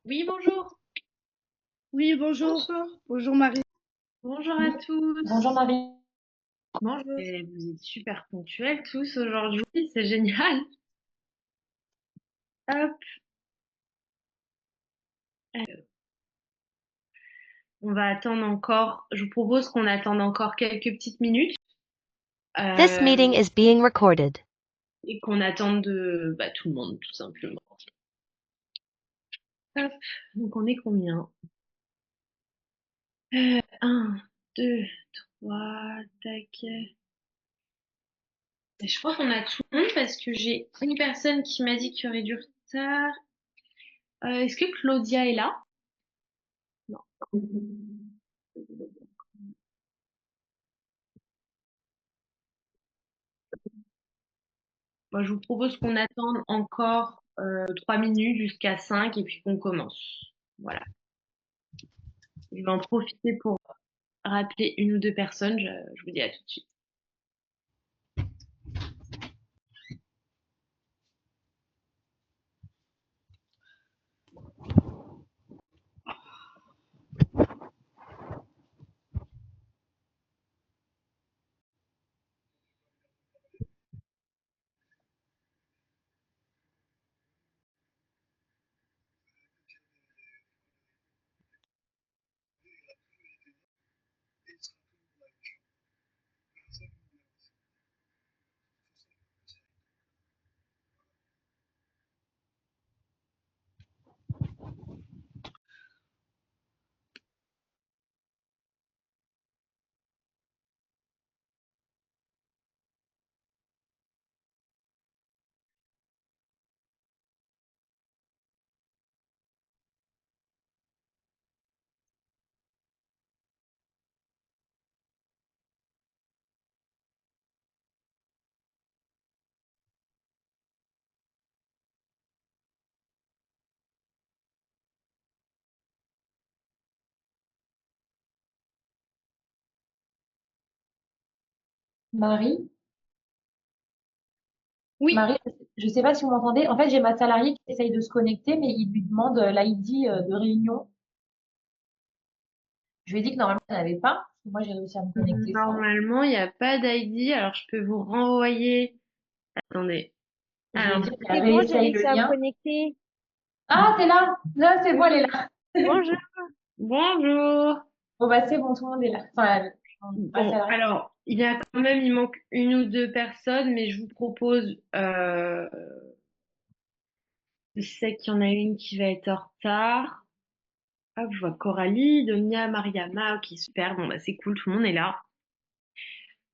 Oui, bonjour. Oui, bonjour. Bonjour Marie. Bonjour à Oui, bonjour tous. Marie. Bonjour. Et vous êtes super ponctuels tous aujourd'hui, c'est génial. Hop, on va attendre encore. Je vous propose qu'on attende encore quelques petites minutes This meeting euh, is being recorded. et qu'on attende de tout le monde, tout simplement. Hop, donc on est combien? 1, 2, 3, tac. Et je crois qu'on a tout le monde parce que j'ai une personne qui m'a dit qu'il y aurait du retard. Est-ce que Claudia est là? Non. Moi, je vous propose qu'on attende encore 3 minutes jusqu'à 5 et puis qu'on commence. Voilà. Je vais en profiter pour rappeler une ou deux personnes. Je vous dis à tout de suite. Marie, Oui. Marie, je ne sais pas si vous m'entendez. En fait, j'ai ma salariée qui essaye de se connecter, mais il lui demande l'ID de réunion. Je lui ai dit que normalement, elle n'avait pas. Moi, j'ai réussi à me connecter sans. Normalement, il n'y a pas d'ID. Alors, je peux vous renvoyer. Attendez. Je lui ai Alors, dit qu'elle C'est bon, j'ai réessaye le réussi à me lien. connecter. Ah, t'es là? Là, c'est bon, elle est Oui, là. bonjour. bonjour. Bon, bah, c'est bon, tout le monde est là. Enfin, ma Bon, salariée. alors, il manque une ou deux personnes, mais je vous propose, je sais qu'il y en a une qui va être en retard. Hop, je vois Coralie, Donia, Mariama. Ok, super. Bon, bah, c'est cool, tout le monde est là.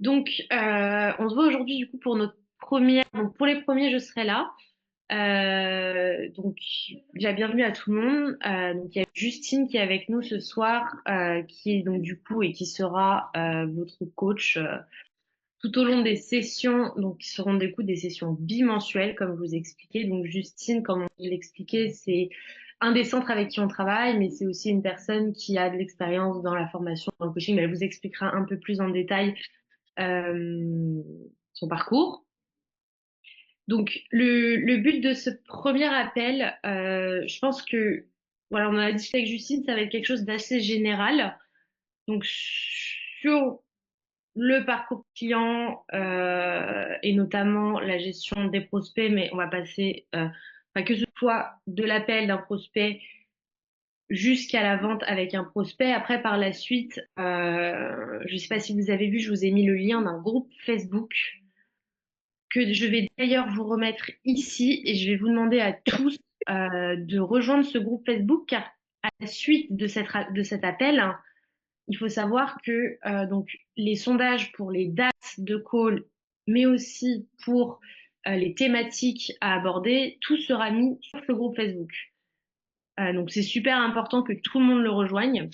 Donc, on se voit aujourd'hui, du coup, pour notre première. Donc, pour les premiers, je serai là. Donc, déjà, bienvenue à tout le monde. Donc, il y a Justine qui est avec nous ce soir, qui est donc, du coup, et qui sera votre coach tout au long des sessions. Donc, qui seront, du coup, des sessions bimensuelles, comme je vous expliquais. Donc, Justine, comme on l'expliquait, c'est un des centres avec qui on travaille, mais c'est aussi une personne qui a de l'expérience dans la formation, dans le coaching. Elle vous expliquera un peu plus en détail euh, son parcours. Donc, le but de ce premier appel, je pense que, voilà, on en a discuté avec Justine, ça va être quelque chose d'assez général. Donc, sur le parcours client et notamment la gestion des prospects, mais on va passer, enfin, que ce soit de l'appel d'un prospect jusqu'à la vente avec un prospect. Après, par la suite, je ne sais pas si vous avez vu, je vous ai mis le lien d'un groupe Facebook que je vais d'ailleurs vous remettre ici et je vais vous demander à tous de rejoindre ce groupe Facebook car à la suite de cet appel, hein, il faut savoir que donc les sondages pour les dates de call, mais aussi pour les thématiques à aborder, tout sera mis sur ce groupe Facebook. Donc c'est super important que tout le monde le rejoigne.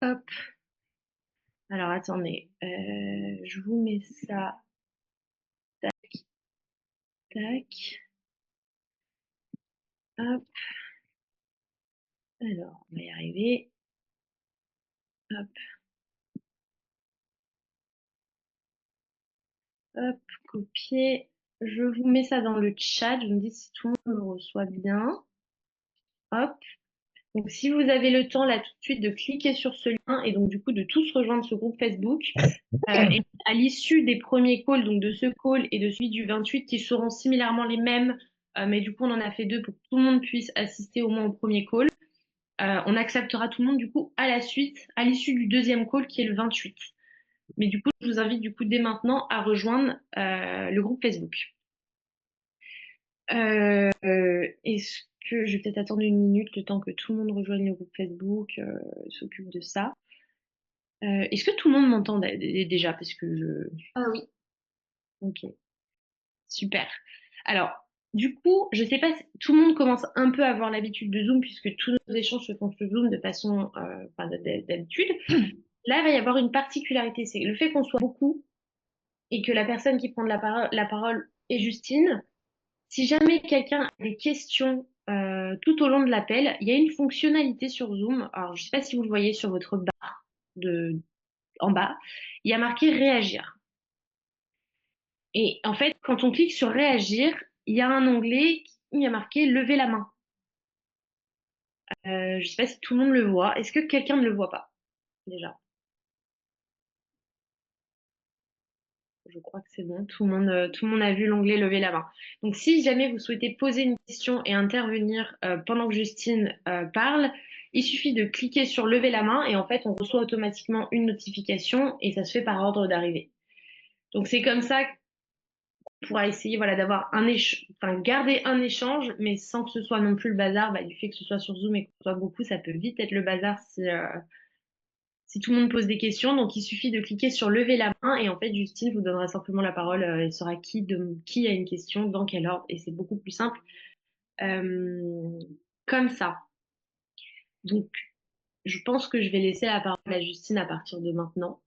Hop. Alors attendez, je vous mets ça. Tac, tac. Hop. Alors, on va y arriver. Hop, hop, copier. Je vous mets ça dans le chat. Je me dis si tout le monde le reçoit bien. Hop. Donc, si vous avez le temps là tout de suite de cliquer sur ce lien et donc du coup de tous rejoindre ce groupe Facebook, et à l'issue des premiers calls, donc de ce call et de celui du 28, qui seront similairement les mêmes, mais du coup on en a fait deux pour que tout le monde puisse assister au moins au premier call, on acceptera tout le monde du coup à la suite, à l'issue du deuxième call qui est le 28. Mais du coup, je vous invite du coup dès maintenant à rejoindre le groupe Facebook. Est-ce que je vais peut-être attendre une minute le temps que tout le monde rejoigne le groupe Facebook, s'occupe de ça. Est-ce que tout le monde m'entend déjà? Parce que je... Ah oui. Ok, super. Alors, du coup, je sais pas si tout le monde commence un peu à avoir l'habitude de Zoom puisque tous nos échanges se font sur Zoom de façon, enfin, d'habitude. Là, il va y avoir une particularité, c'est le fait qu'on soit beaucoup et que la personne qui prend la parole est Justine. Si jamais quelqu'un a des questions tout au long de l'appel, il y a une fonctionnalité sur Zoom. Alors, je ne sais pas si vous le voyez sur votre barre en bas. Il y a marqué réagir. Et en fait, quand on clique sur réagir, il y a un onglet qui a marqué lever la main. Je ne sais pas si tout le monde le voit. Est-ce que quelqu'un ne le voit pas déjà? Je crois que c'est bon. Tout le monde a vu l'onglet lever la main. Donc, si jamais vous souhaitez poser une question et intervenir pendant que Justine parle, il suffit de cliquer sur lever la main et en fait, on reçoit automatiquement une notification et ça se fait par ordre d'arrivée. Donc, c'est comme ça qu'on pourra essayer voilà, d'avoir enfin, garder un échange, mais sans que ce soit non plus le bazar. Bah, du fait que ce soit sur Zoom et que ce soit beaucoup, ça peut vite être le bazar si tout le monde pose des questions. Donc, il suffit de cliquer sur lever la main et en fait, Justine vous donnera simplement la parole. Elle saura qui a une question, dans quel ordre et c'est beaucoup plus simple comme ça. Donc, je pense que je vais laisser la parole à Justine à partir de maintenant.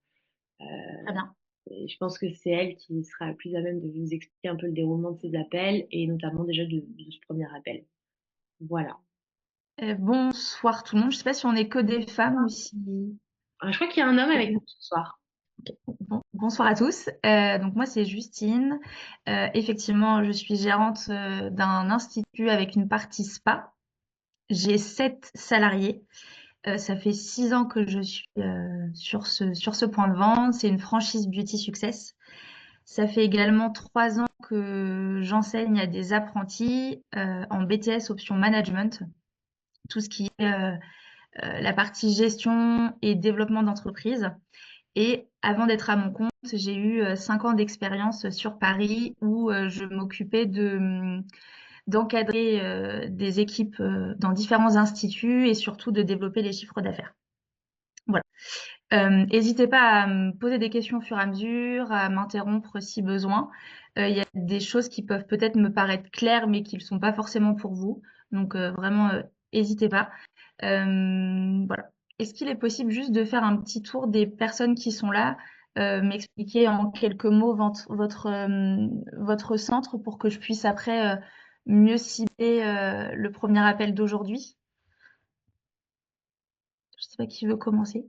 Très bien. Et je pense que c'est elle qui sera la plus à même de vous expliquer un peu le déroulement de ces appels et notamment déjà de ce premier appel. Voilà. Bonsoir tout le monde. Je ne sais pas si on est que des femmes ou si... Alors, je crois qu'il y a un homme avec nous ce soir. Bonsoir à tous. Donc moi c'est Justine. Effectivement, je suis gérante d'un institut avec une partie spa. J'ai 7 salariés. Ça fait 6 ans que je suis sur ce point de vente. C'est une franchise Beauty Success. Ça fait également 3 ans que j'enseigne à des apprentis en BTS option management. Tout ce qui est la partie gestion et développement d'entreprise. Et avant d'être à mon compte, j'ai eu 5 ans d'expérience sur Paris où je m'occupais d'encadrer des équipes dans différents instituts et surtout de développer les chiffres d'affaires. Voilà. N'hésitez pas à me poser des questions au fur et à mesure, à m'interrompre si besoin. Il y a des choses qui peuvent peut-être me paraître claires mais qui ne le sont pas forcément pour vous. Donc vraiment, n'hésitez pas. Voilà. Est-ce qu'il est possible juste de faire un petit tour des personnes qui sont là, m'expliquer en quelques mots votre centre pour que je puisse après mieux cibler le premier appel d'aujourd'hui? Je ne sais pas qui veut commencer.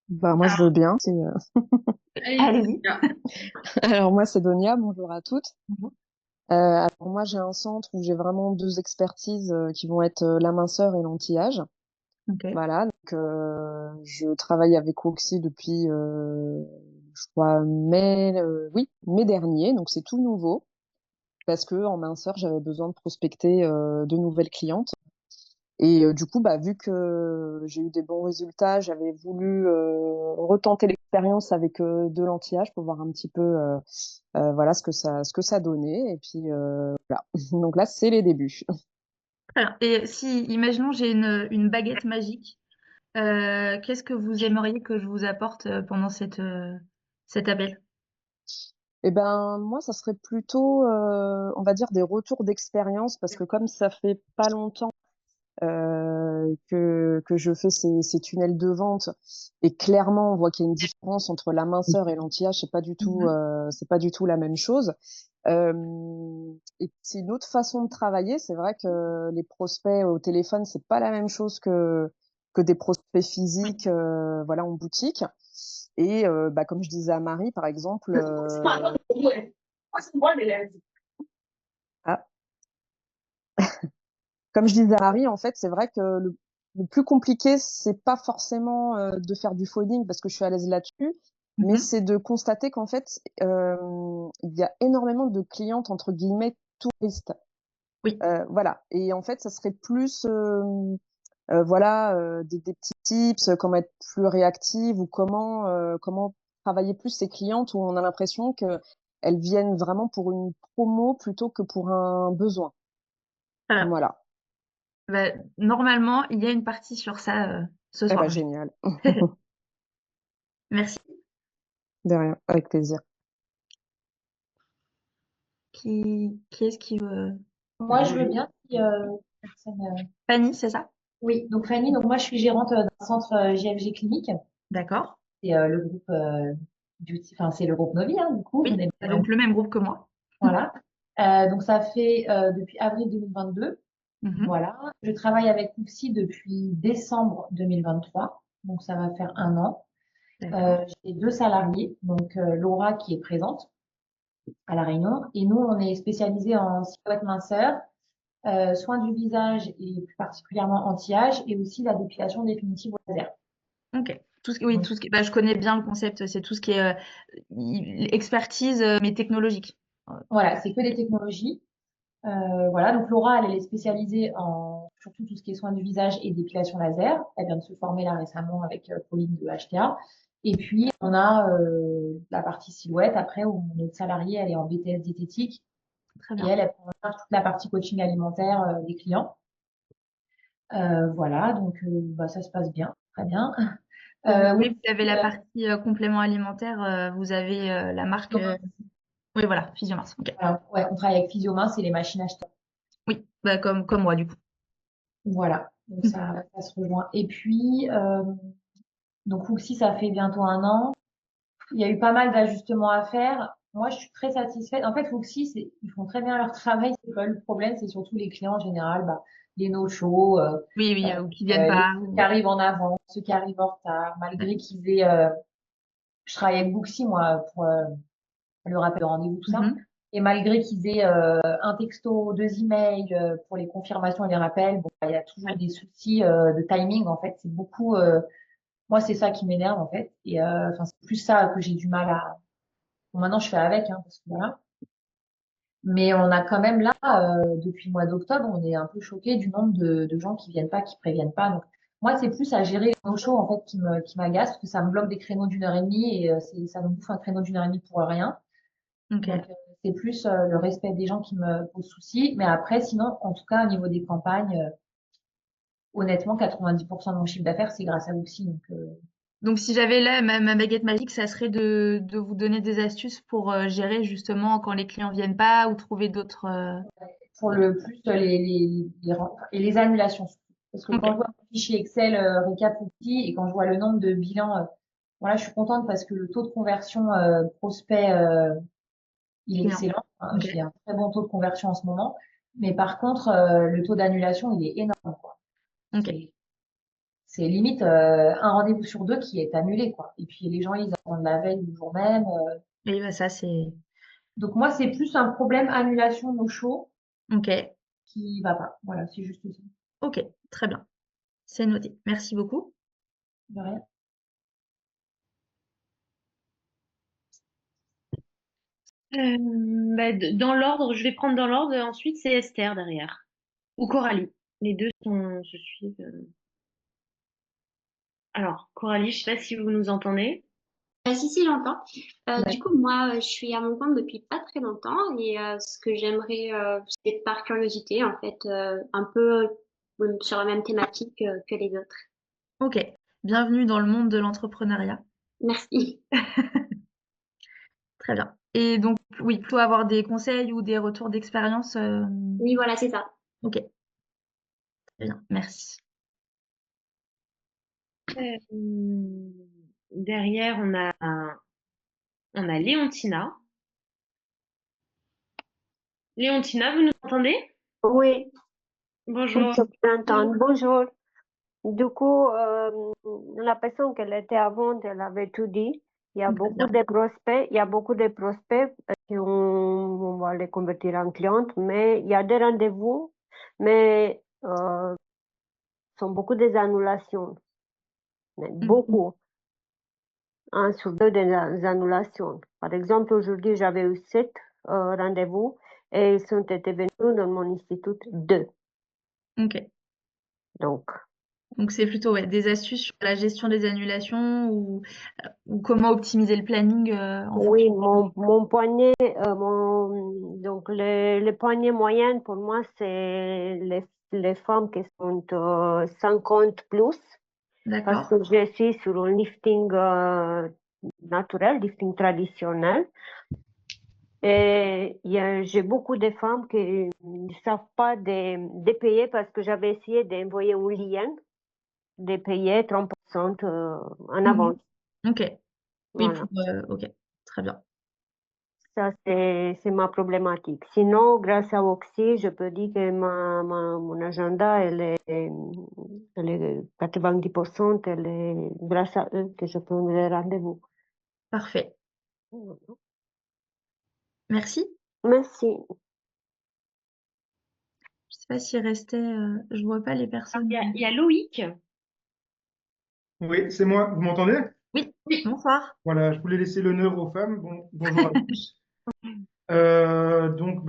Bah, moi, je veux bien. Allez-y. Alors, moi, c'est Donia. Bonjour à toutes. Bonjour. Alors, moi, j'ai un centre où j'ai vraiment 2 expertises qui vont être la minceur et l'anti-âge. Ok. Voilà. Donc, je travaille avec Roxy depuis, je crois, mai dernier. Donc, c'est tout nouveau parce que en minceur, j'avais besoin de prospecter de nouvelles clientes. Et du coup, bah, vu que j'ai eu des bons résultats, j'avais voulu retenter l'expérience avec de l'anti-âge pour voir un petit peu voilà ce que ça donnait. Et puis voilà. Donc là, c'est les débuts. Alors, et si, imaginons, j'ai une baguette magique, qu'est-ce que vous aimeriez que je vous apporte pendant cet appel? Et ben moi, ça serait plutôt, on va dire, des retours d'expérience parce que comme ça fait pas longtemps que je fais ces tunnels de vente et clairement on voit qu'il y a une différence entre la minceur et l'anti-âge, c'est pas du tout la même chose. Et c'est une autre façon de travailler. C'est vrai que les prospects au téléphone, c'est pas la même chose que des prospects physiques, voilà, en boutique. Et bah, comme je disais à Marie, par exemple, Comme je disais à Marie, en fait, c'est vrai que le plus compliqué, c'est pas forcément de faire du phoning parce que je suis à l'aise là-dessus, mais Mhm. c'est de constater qu'en fait, il y a énormément de clientes, entre guillemets, touristes. Oui, Voilà. Et en fait, ça serait plus, voilà, des petits tips, comment être plus réactive ou comment travailler plus ces clientes où on a l'impression que elles viennent vraiment pour une promo plutôt que pour un besoin. très bien. Voilà. Bah, normalement, il y a une partie sur ça ce Eh ben, soir. génial. Merci. De rien, avec plaisir. Qui est-ce qui veut? Moi, je veux bien si personne, Fanny, c'est ça? Oui, donc Fanny, donc moi je suis gérante d'un centre GFG Clinique. D'accord. C'est le groupe enfin c'est le groupe Novi, hein, du coup. On Oui, est c'est donc le même groupe que moi. voilà. Donc ça fait depuis avril 2022. Mhm. Voilà. Je travaille avec Pouxy depuis décembre 2023. Donc ça va faire un an. D'accord. J'ai 2 salariés, donc Laura qui est présente à La Réunion. Et nous, on est spécialisés en silhouette minceur, soins du visage et plus particulièrement anti-âge et aussi la dépilation définitive au laser. Ok. Oui, tout ce qui, bah, je connais bien le concept. C'est tout ce qui est expertise, mais technologique. Voilà, c'est que des technologies. Voilà, donc Laura, elle est spécialisée en surtout tout ce qui est soins du visage et dépilation laser. Elle vient de se former là récemment avec Pauline de HTA. Et puis, on a la partie silhouette après où notre salariée, elle est en BTS diététique Très et bien. elle prend en charge toute la partie coaching alimentaire des clients. Voilà, donc bah, ça se passe bien, très bien. Oui, Oui, vous avez la partie complément alimentaire. Vous avez la marque. Oui, voilà, Physiomince. Ok. voilà, ouais, on travaille avec Physiomin, c'est les machines HTA. Oui, bah, comme moi, du coup. Voilà, donc ça se rejoint. Et puis, donc Fouxy, ça fait bientôt un an. Il y a eu pas mal d'ajustements à faire. Moi, je suis très satisfaite. En fait, Fouxy, ils font très bien leur travail. C'est pas le problème, c'est surtout les clients en général, bah, les no-show, Oui, oui, ou qui viennent pas. ceux qui arrivent en avant, ceux qui arrivent en retard, Ouais. malgré qu'ils aient. Je travaille avec Booksy, moi, pour le rappel de rendez-vous, tout ça. Mhm. Et malgré qu'ils aient un texto, 2 emails pour les confirmations et les rappels, bon, bah, il y a toujours Ouais. des soucis de timing. En fait, c'est beaucoup. Moi, c'est ça qui m'énerve en fait. Et enfin, c'est plus ça que j'ai du mal à. Bon, maintenant, je fais avec, hein, parce que voilà. Mais on a quand même là, depuis le mois d'octobre, on est un peu choqué du nombre de gens qui viennent pas, qui préviennent pas. Donc, moi, c'est plus à gérer les no-shows en fait qui m'agace, parce que ça me bloque des créneaux d'1 heure et demie et ça me bouffe un créneau d'1 heure et demie pour rien. Ok. Donc, c'est plus le respect des gens qui me pose souci. Mais après, sinon, en tout cas, au niveau des campagnes, honnêtement, 90% de mon chiffre d'affaires, c'est grâce à Luxi. Donc, Donc, si j'avais là ma baguette magique, ça serait de vous donner des astuces pour gérer justement quand les clients viennent pas ou trouver d'autres. pour le plus, et les annulations. Parce que quand je Ok. vois mon fichier Excel récap outil et quand je vois le nombre de bilans, voilà, je suis contente parce que le taux de conversion prospect, il est Client. excellent. Hein, Ok. j'ai un très bon taux de conversion en ce moment. Mais par contre, le taux d'annulation, il est énorme, quoi. Ok. C'est limite un rendez-vous sur 2 qui est annulé, quoi. Et puis les gens, ils attendent la veille du jour même. Et bah, ça, c'est. Donc moi, c'est plus un problème annulation no show Ok. qui va pas. Voilà, c'est juste ça. Ok. Très bien. C'est noté. Merci beaucoup. De rien. Bah, dans l'ordre, je vais prendre dans l'ordre. Ensuite, c'est Esther derrière. Ou Coralie. Les deux se suivent. Alors, Coralie, je sais pas si vous nous entendez. Si, si, j'entends. Du Ouais. coup, moi, je suis à mon compte depuis pas très longtemps et ce que j'aimerais, c'est par curiosité, en fait, un peu sur la même thématique que les autres. Ok. Bienvenue dans le monde de l'entrepreneuriat. Merci. Très bien. Et donc, oui, plutôt avoir des conseils ou des retours d'expérience. Oui, voilà, c'est ça. Ok. Très bien. Merci. Derrière, on a Léontina. Léontina, vous nous entendez? Oui, Bonjour. je peux entendre. Bonjour. Du coup, la personne qu'elle était avant, elle avait tout dit. Il y a Très beaucoup bien. de prospects, il y a beaucoup de prospects on va les convertir en clientes, mais il y a des rendez-vous mais sont beaucoup des annulations, mais beaucoup. 1 sur 2 des annulations. Par exemple, aujourd'hui, j'avais eu 7 rendez-vous et ils sont été venus dans mon institut 2. Ok. Donc, Donc c'est plutôt des astuces sur la gestion des annulations ou comment optimiser le planning en oui, fonction. mon poignet, donc les poignées moyennes pour moi, c'est les femmes qui sont 50 plus, parce D'accord. que je suis sur un lifting naturel, lifting traditionnel. Et j'ai beaucoup de femmes qui ne savent pas de payer parce que j'avais essayé d'envoyer un lien, de payer 30% en avance. Ok. Oui, Voilà. ok. Très bien. Ça, c'est ma problématique. Sinon, grâce à Oxy, je peux dire que mon agenda, elle est 90%, elle est grâce à eux que je prends les rendez-vous. Parfait. Merci. Merci. Je sais pas s'il restait. Je vois pas les personnes. Il y a Loïc. Oui, c'est moi. Vous m'entendez? Oui. Bonsoir. Voilà, je voulais laisser l'honneur aux femmes. Bonjour à tous. Donc,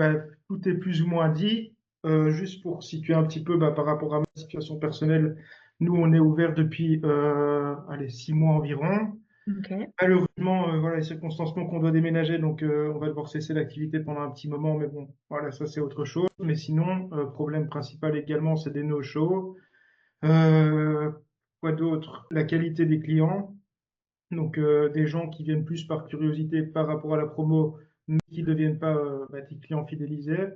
tout est plus ou moins dit. Juste pour situer un petit peu par rapport à ma situation personnelle, nous, on est ouvert depuis 6 mois environ. Ok. Malheureusement, voilà, les circonstances font qu'on doit déménager, donc on va devoir cesser l'activité pendant un petit moment, mais bon, voilà, ça c'est autre chose. Mais sinon, problème principal également, c'est des no-shows. Euh, Quoi d'autre? La qualité des clients. Donc des gens qui viennent plus par curiosité par rapport à la promo, mais qui ne deviennent pas des clients fidélisés.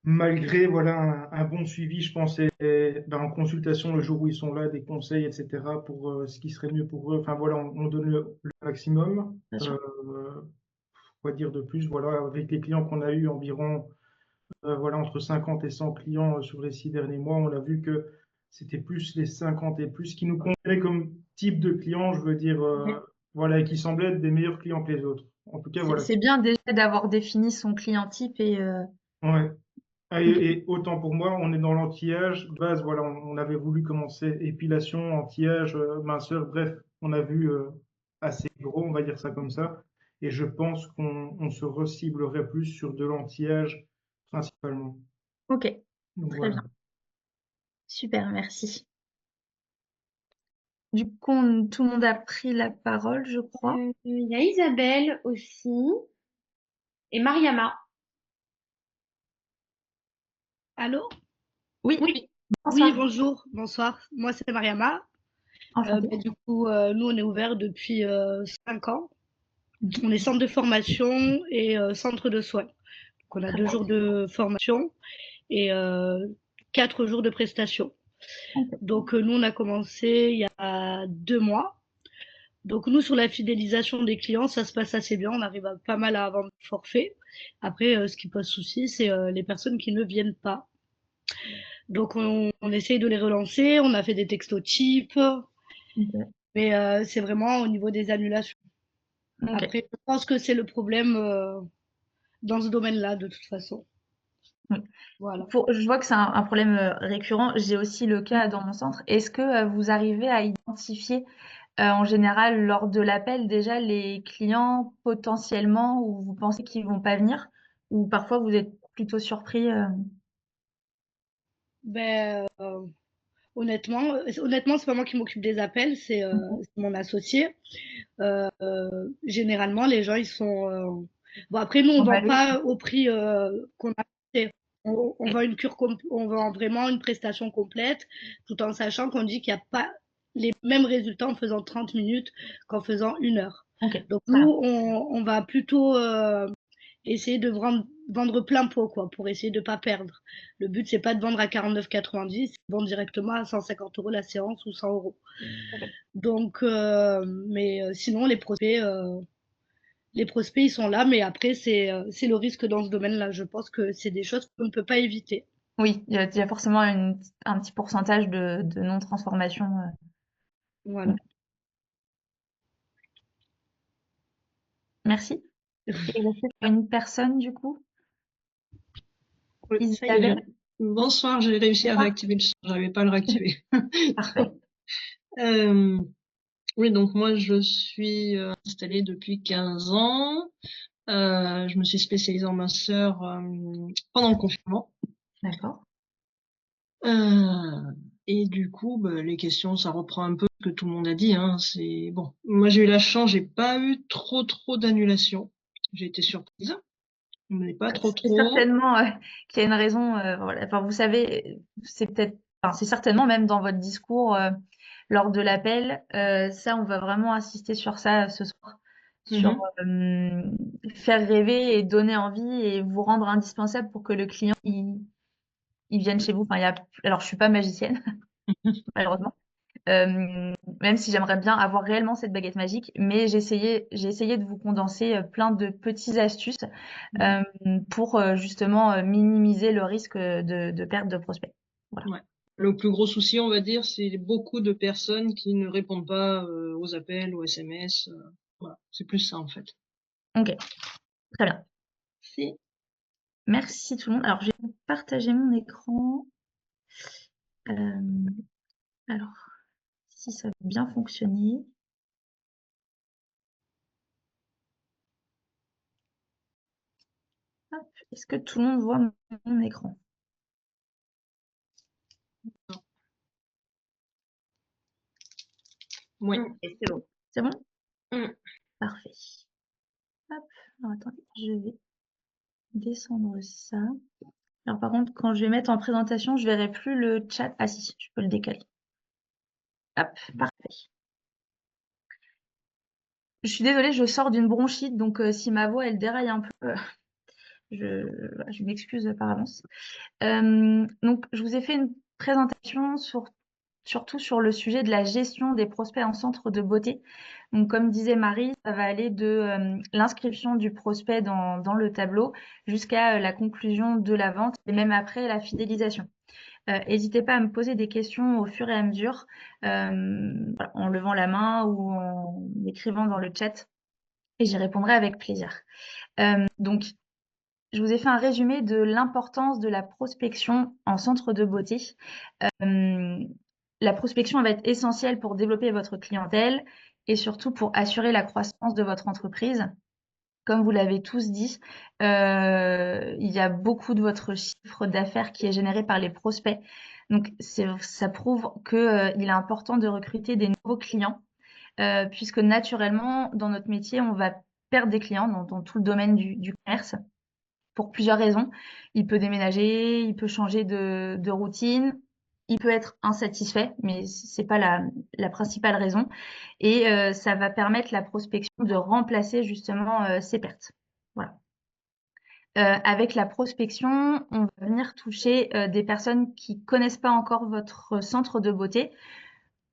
Malgré voilà un bon suivi, je pense, en consultation le jour où ils sont là, des conseils, etc. pour ce qui serait mieux pour eux. Enfin voilà, on donne le maximum. Bien sûr. Quoi dire de plus? Voilà, avec les clients qu'on a eu environ voilà, entre 50 et 100 clients sur les 6 derniers mois, on a vu que c'était plus les 50 et plus qui nous convenaient comme type de client, je veux dire, voilà, et qui semblaient être des meilleurs clients que les autres. En tout cas, voilà. C'est bien déjà d'avoir défini son client type et. Ouais. Ok. Et autant pour moi, on est dans l'anti-âge. De base, voilà, on avait voulu commencer épilation, anti-âge, minceur, bref, on a vu assez gros, on va dire ça comme ça. Et je pense qu'on se reciblerait plus sur de l'anti-âge principalement. Ok. Donc Très voilà. bien. Super, merci. Du coup, tout le monde a pris la parole, je crois. Il y a Isabelle aussi et Mariama. Allô? Oui. Oui. Oui, Bonsoir. bonjour, bonsoir. Moi, c'est Mariama. Enchantée. Du coup, nous, on est ouvert depuis 5 ans. On est centre de formation et centre de soins. Donc, on a Très 2 bien. jours de formation et 4 jours de prestation. Ok. Donc, nous, on a commencé il y a 2 mois. Donc, nous, sur la fidélisation des clients, ça se passe assez bien. On arrive pas mal à vendre des forfaits. Après, ce qui pose souci, c'est les personnes qui ne viennent pas. Donc, on essaye de les relancer. On a fait des textos types. Ok. Mais c'est vraiment au niveau des annulations. Ok. Après, je pense que c'est le problème dans ce domaine-là, de toute façon. Oui. Voilà. Je vois que c'est un problème récurrent. J'ai aussi le cas dans mon centre. Est-ce que vous arrivez à identifier en général lors de l'appel déjà les clients potentiellement où vous pensez qu'ils vont pas venir ou parfois vous êtes plutôt surpris Ben, honnêtement, c'est pas moi qui m'occupe des appels, c'est mon associé. Généralement, les gens, ils sont. Bon, après, nous, on vend emballés? pas au prix qu'on a fait. On vend on vend vraiment une prestation complète, tout en sachant qu'on dit qu'il n'y a pas les mêmes résultats en faisant 30 minutes qu'en faisant 1 heure. Ok. Donc, Très bien. nous, on va plutôt essayer de vendre plein pot, quoi, pour essayer de pas perdre. Le but, c'est pas de vendre à 49,90, c'est de vendre directement à 150 euros la séance ou 100 euros. Donc, mais sinon, les prospects, ils sont là, mais après, c'est le risque dans ce domaine-là. Je pense que c'est des choses qu'on ne peut pas éviter. Oui, il y a forcément un petit pourcentage de non-transformation. Voilà. Merci. Et il reste une personne du coup? Ça y est, Isabelle? Bonsoir, j'ai réussi à réactiver le son, j'arrivais pas à le réactiver. Parfait. Oui, donc moi je suis installée depuis 15 ans. Je me suis spécialisée en minceur pendant le confinement. D'accord. Et du coup, les questions, ça reprend un peu ce que tout le monde a dit. Hein. C'est bon. Moi j'ai eu la chance, j'ai pas eu trop d'annulations. J'ai été surprise, mais pas trop. C'est certainement qu'il y a une raison. Voilà. Enfin, vous savez, c'est peut-être, enfin, c'est certainement même dans votre discours lors de l'appel. Ça, on va vraiment insister sur ça ce soir, sur faire rêver et donner envie et vous rendre indispensable pour que le client il vienne chez vous. Enfin, alors, je suis pas magicienne, malheureusement. Même si j'aimerais bien avoir réellement cette baguette magique, mais j'ai essayé de vous condenser plein de petites astuces pour justement minimiser le risque de perte de prospects. Voilà. Ouais. Le plus gros souci, on va dire, c'est beaucoup de personnes qui ne répondent pas aux appels, aux SMS. Voilà, c'est plus ça en fait. Ok, très bien. Si. Merci tout le monde. Alors, je vais vous partager mon écran. Alors, si ça va bien fonctionner. Est-ce que tout le monde voit mon écran? Oui. C'est bon. C'est bon? Parfait. Hop, alors attendez, je vais descendre ça. Alors par contre, quand je vais mettre en présentation, je verrai plus le chat. Ah si, je peux le décaler. Hop, parfait. Je suis désolée, je sors d'une bronchite, donc si ma voix elle déraille un peu, je m'excuse par avance. Donc je vous ai fait une présentation surtout sur le sujet de la gestion des prospects en centre de beauté. Donc comme disait Marie, ça va aller de l'inscription du prospect dans le tableau jusqu'à la conclusion de la vente et même après la fidélisation. N'hésitez pas à me poser des questions au fur et à mesure, en levant la main ou en écrivant dans le chat, et j'y répondrai avec plaisir. Donc, je vous ai fait un résumé de l'importance de la prospection en centre de beauté. La prospection va être essentielle pour développer votre clientèle et surtout pour assurer la croissance de votre entreprise. Comme vous l'avez tous dit, il y a beaucoup de votre chiffre d'affaires qui est généré par les prospects. Donc, ça prouve qu'il est important de recruter des nouveaux clients, puisque naturellement, dans notre métier, on va perdre des clients dans tout le domaine du commerce pour plusieurs raisons. Il peut déménager, il peut changer de routine, il peut être insatisfait, mais c'est pas la principale raison. Et ça va permettre la prospection de remplacer justement ces pertes. Voilà. Avec la prospection, on va venir toucher des personnes qui connaissent pas encore votre centre de beauté,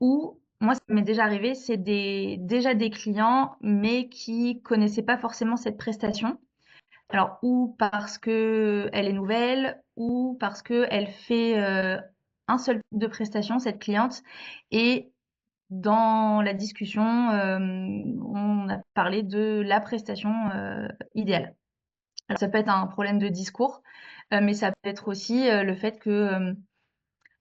ou moi ça m'est déjà arrivé, c'est déjà des clients, mais qui connaissaient pas forcément cette prestation. Alors, ou parce que elle est nouvelle, ou parce que elle fait un seul type de prestation, cette cliente, et dans la discussion, on a parlé de la prestation idéale. Alors, ça peut être un problème de discours, mais ça peut être aussi le fait que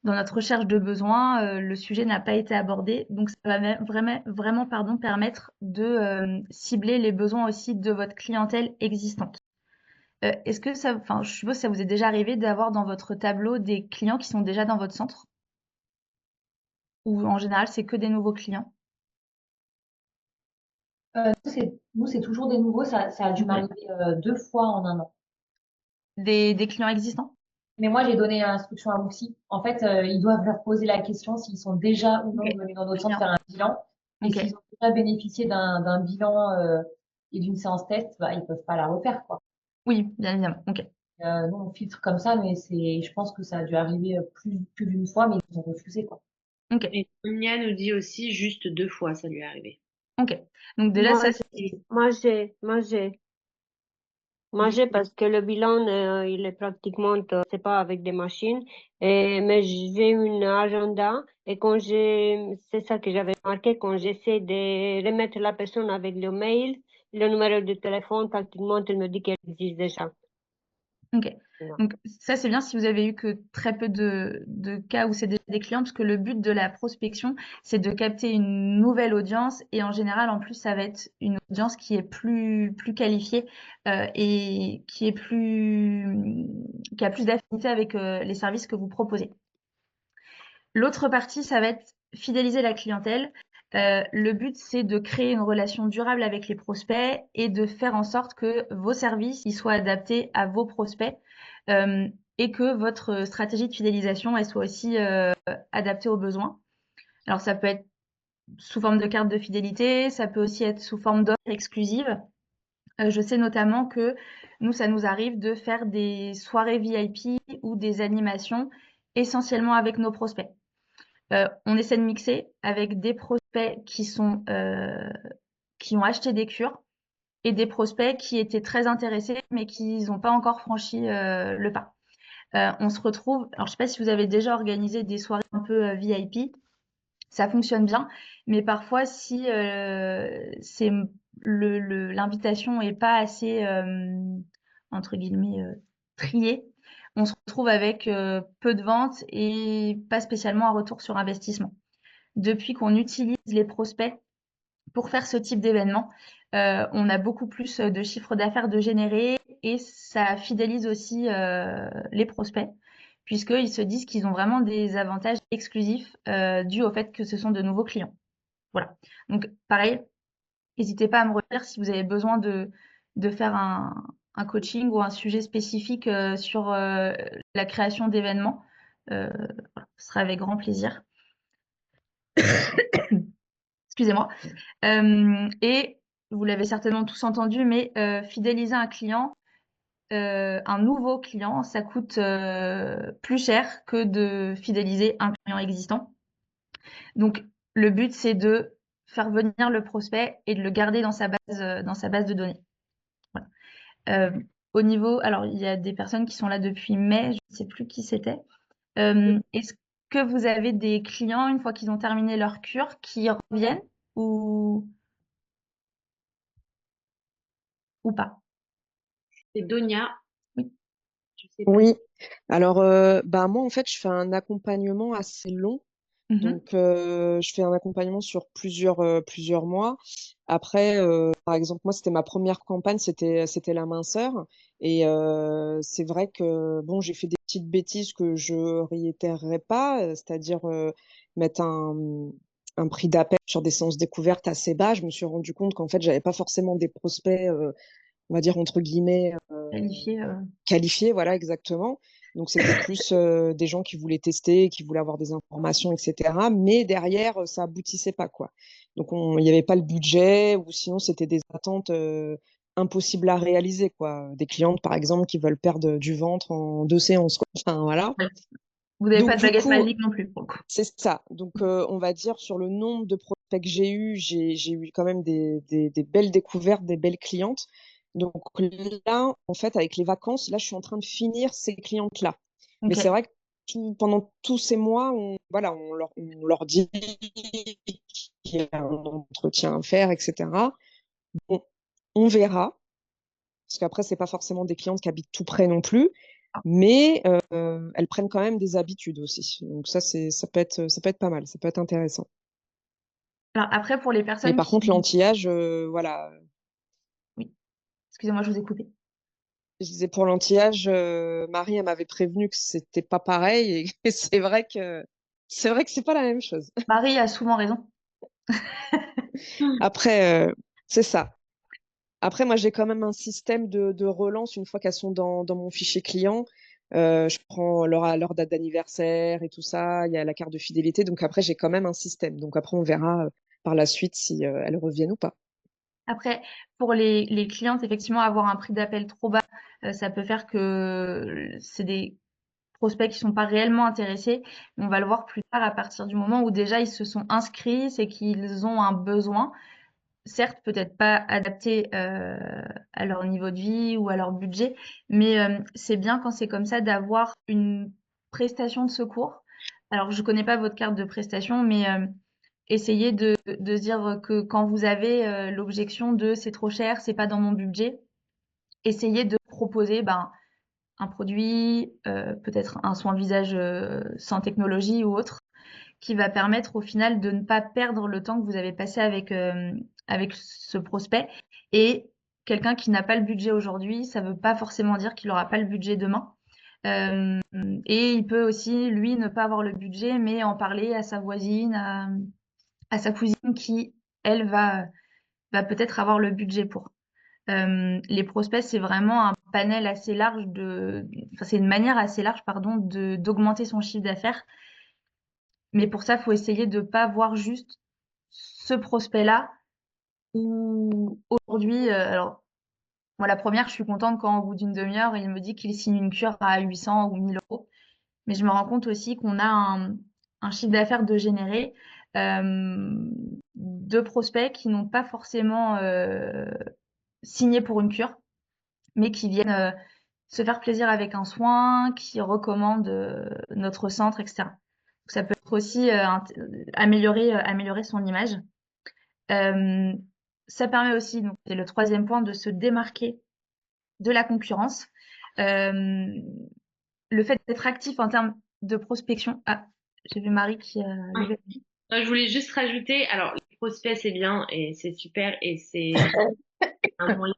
dans notre recherche de besoins, le sujet n'a pas été abordé. Donc, ça va vraiment permettre de cibler les besoins aussi de votre clientèle existante. Est-ce que ça, enfin, je suppose que ça vous est déjà arrivé d'avoir dans votre tableau des clients qui sont déjà dans votre centre? Ou en général, c'est que des nouveaux clients? Nous, c'est toujours des nouveaux. Ça a dû m'arriver 2 fois en un an. Des clients existants? Mais moi, j'ai donné l'instruction à Moussi. En fait, ils doivent leur poser la question s'ils sont déjà ou non Ok. venus dans notre centre Bien. faire un bilan. Et Ok. s'ils ont déjà bénéficié d'un bilan et d'une séance test, bah, ils peuvent pas la refaire, quoi. Oui, bien évidemment. Ok. Nous, on filtre comme ça, mais je pense que ça a dû arriver plus d'une fois, mais ils ont refusé, quoi. Ok. Et Sonia nous dit aussi juste 2 fois, ça lui est arrivé. Ok. Donc déjà, Moi, ça c'est. Manger parce que le bilan, il est pratiquement, c'est pas avec des machines. Mais j'ai un agenda et c'est ça que j'avais marqué, quand j'essaie de remettre la personne avec le mail, le numéro de téléphone, pratiquement, elle me dit qu'elle existe déjà. Ok. Voilà. Donc ça, c'est bien si vous avez eu que très peu de cas où c'est des clients, parce que le but de la prospection, c'est de capter une nouvelle audience. Et en général, en plus, ça va être une audience qui est plus qualifiée et qui a plus d'affinité avec les services que vous proposez. L'autre partie, ça va être fidéliser la clientèle. Le but, c'est de créer une relation durable avec les prospects et de faire en sorte que vos services ils soient adaptés à vos prospects et que votre stratégie de fidélisation elle soit aussi adaptée aux besoins. Alors, ça peut être sous forme de carte de fidélité, ça peut aussi être sous forme d'offres exclusives. Je sais notamment que nous, ça nous arrive de faire des soirées VIP ou des animations essentiellement avec nos prospects. On essaie de mixer avec des prospects qui ont acheté des cures et des prospects qui étaient très intéressés mais qui n'ont pas encore franchi le pas. On se retrouve, alors je sais pas si vous avez déjà organisé des soirées un peu VIP, ça fonctionne bien, mais parfois si l'invitation est pas assez entre guillemets triée, on se retrouve avec peu de ventes et pas spécialement un retour sur investissement. Depuis qu'on utilise les prospects pour faire ce type d'événement, on a beaucoup plus de chiffre d'affaires de générer et ça fidélise aussi les prospects puisqu'ils se disent qu'ils ont vraiment des avantages exclusifs dus au fait que ce sont de nouveaux clients. Voilà. Donc, pareil, n'hésitez pas à me redire si vous avez besoin de faire un coaching ou un sujet spécifique sur la création d'événements. Voilà, ce sera avec grand plaisir. Excusez-moi. Et vous l'avez certainement tous entendu, mais fidéliser un client, un nouveau client, ça coûte plus cher que de fidéliser un client existant. Donc, le but, c'est de faire venir le prospect et de le garder dans sa base de données. Voilà. Au niveau, alors il y a des personnes qui sont là depuis mai, je ne sais plus qui c'était. Est-ce que vous avez des clients, une fois qu'ils ont terminé leur cure, qui reviennent ou pas? C'est Donia. Oui. Je sais pas. Oui, alors bah moi en fait je fais un accompagnement assez long, donc je fais un accompagnement sur plusieurs mois. Après, par exemple moi c'était ma première campagne, c'était la minceur et c'est vrai que bon j'ai fait des petites bêtises que je réitérerai pas, c'est-à-dire mettre un prix d'appel sur des séances découvertes assez bas. Je me suis rendu compte qu'en fait j'avais pas forcément des prospects on va dire entre guillemets Qualifié. qualifiés, voilà, exactement. Donc, c'était plus des gens qui voulaient tester, qui voulaient avoir des informations, etc. Mais derrière, ça aboutissait pas, quoi. Donc, il n'y avait pas le budget, ou sinon, c'était des attentes impossibles à réaliser, quoi. Des clientes, par exemple, qui veulent perdre du ventre en 2 séances, quoi. Enfin, voilà. Ouais. Vous n'avez Donc, pas de du baguette coup, magique non plus, pour le coup. c'est ça. Donc, on va dire sur le nombre de prospects que j'ai eu quand même des belles découvertes, des belles clientes. Donc là, en fait, avec les vacances, là, je suis en train de finir ces clientes-là. Mais Ok. c'est vrai que pendant tous ces mois, voilà, on leur dit qu'il y a un entretien à faire, etc. Bon, on verra, parce qu'après, c'est pas forcément des clientes qui habitent tout près non plus, mais elles prennent quand même des habitudes aussi. Donc ça peut être pas mal, ça peut être intéressant. Alors après, pour les Mais personnes par contre, qui... l'anti-âge, voilà. Oui. Excusez-moi, je vous ai coupé. Je disais pour l'anti-âge, Marie, elle m'avait prévenu que c'était pas pareil et c'est vrai que c'est pas la même chose. Marie a souvent raison. Après, c'est ça. Après, moi, j'ai quand même un système de relance une fois qu'elles sont dans mon fichier client. Je prends leur date d'anniversaire et tout ça. Il y a la carte de fidélité. Donc après, j'ai quand même un système. Donc après, on verra par la suite si elles reviennent ou pas. Après, pour les clientes, effectivement, avoir un prix d'appel trop bas, ça peut faire que c'est des prospects qui sont pas réellement intéressés. On va le voir plus tard à partir du moment où déjà ils se sont inscrits, c'est qu'ils ont un besoin, certes peut-être pas adapté à leur niveau de vie ou à leur budget, mais c'est bien quand c'est comme ça d'avoir une prestation de secours. Alors je connais pas votre carte de prestation, mais essayez de se dire que quand vous avez l'objection de c'est trop cher, c'est pas dans mon budget, essayez de proposer ben, un produit, peut-être un soin visage sans technologie ou autre, qui va permettre au final de ne pas perdre le temps que vous avez passé avec ce prospect. Et quelqu'un qui n'a pas le budget aujourd'hui, ça ne veut pas forcément dire qu'il n'aura pas le budget demain. Et il peut aussi, lui, ne pas avoir le budget, mais en parler à sa voisine, à sa cousine qui, elle, va peut-être avoir le budget pour. Les prospects, c'est vraiment un panel assez large c'est une manière assez large, pardon, d'augmenter son chiffre d'affaires. Mais pour ça, il faut essayer de ne pas voir juste ce prospect-là ou aujourd'hui, alors, moi, la première, je suis contente quand, au bout d'une demi-heure, il me dit qu'il signe une cure à 800 ou 1000 euros. Mais je me rends compte aussi qu'on a un chiffre d'affaires de générer de prospects qui n'ont pas forcément signé pour une cure, mais qui viennent se faire plaisir avec un soin, qui recommandent notre centre, etc. Donc, ça peut être aussi améliorer son image. Ça permet aussi, donc c'est le troisième point, de se démarquer de la concurrence. Le fait d'être actif en termes de prospection. Ah, j'ai vu Marie qui a levé. Je voulais juste rajouter, alors les prospects c'est bien et c'est super et c'est un moyen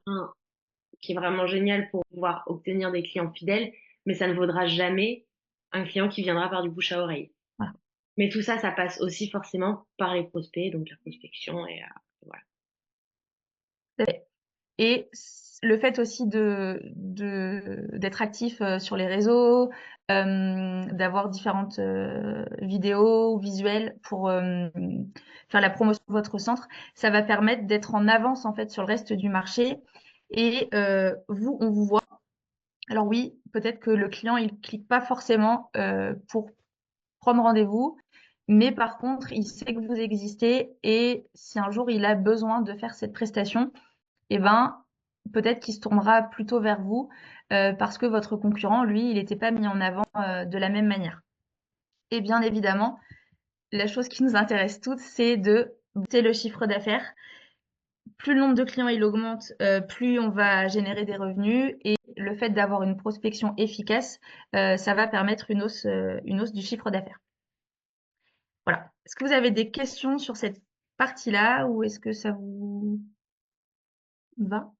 qui est vraiment génial pour pouvoir obtenir des clients fidèles, mais ça ne vaudra jamais un client qui viendra par du bouche à oreille. Voilà. Mais tout ça, ça passe aussi forcément par les prospects, donc la prospection et voilà. Et le fait aussi d'être actif sur les réseaux, d'avoir différentes vidéos ou visuels pour faire la promotion de votre centre, ça va permettre d'être en avance en fait sur le reste du marché. Et vous, on vous voit. Alors oui, peut-être que le client il clique pas forcément pour prendre rendez-vous, mais par contre, il sait que vous existez et si un jour il a besoin de faire cette prestation, eh ben, peut-être qu'il se tournera plutôt vers vous parce que votre concurrent, lui, il n'était pas mis en avant de la même manière. Et bien évidemment, la chose qui nous intéresse toutes, c'est de booster le chiffre d'affaires. Plus le nombre de clients il augmente, plus on va générer des revenus et le fait d'avoir une prospection efficace, ça va permettre une hausse du chiffre d'affaires. Voilà. Est-ce que vous avez des questions sur cette partie-là ou est-ce que ça vous va?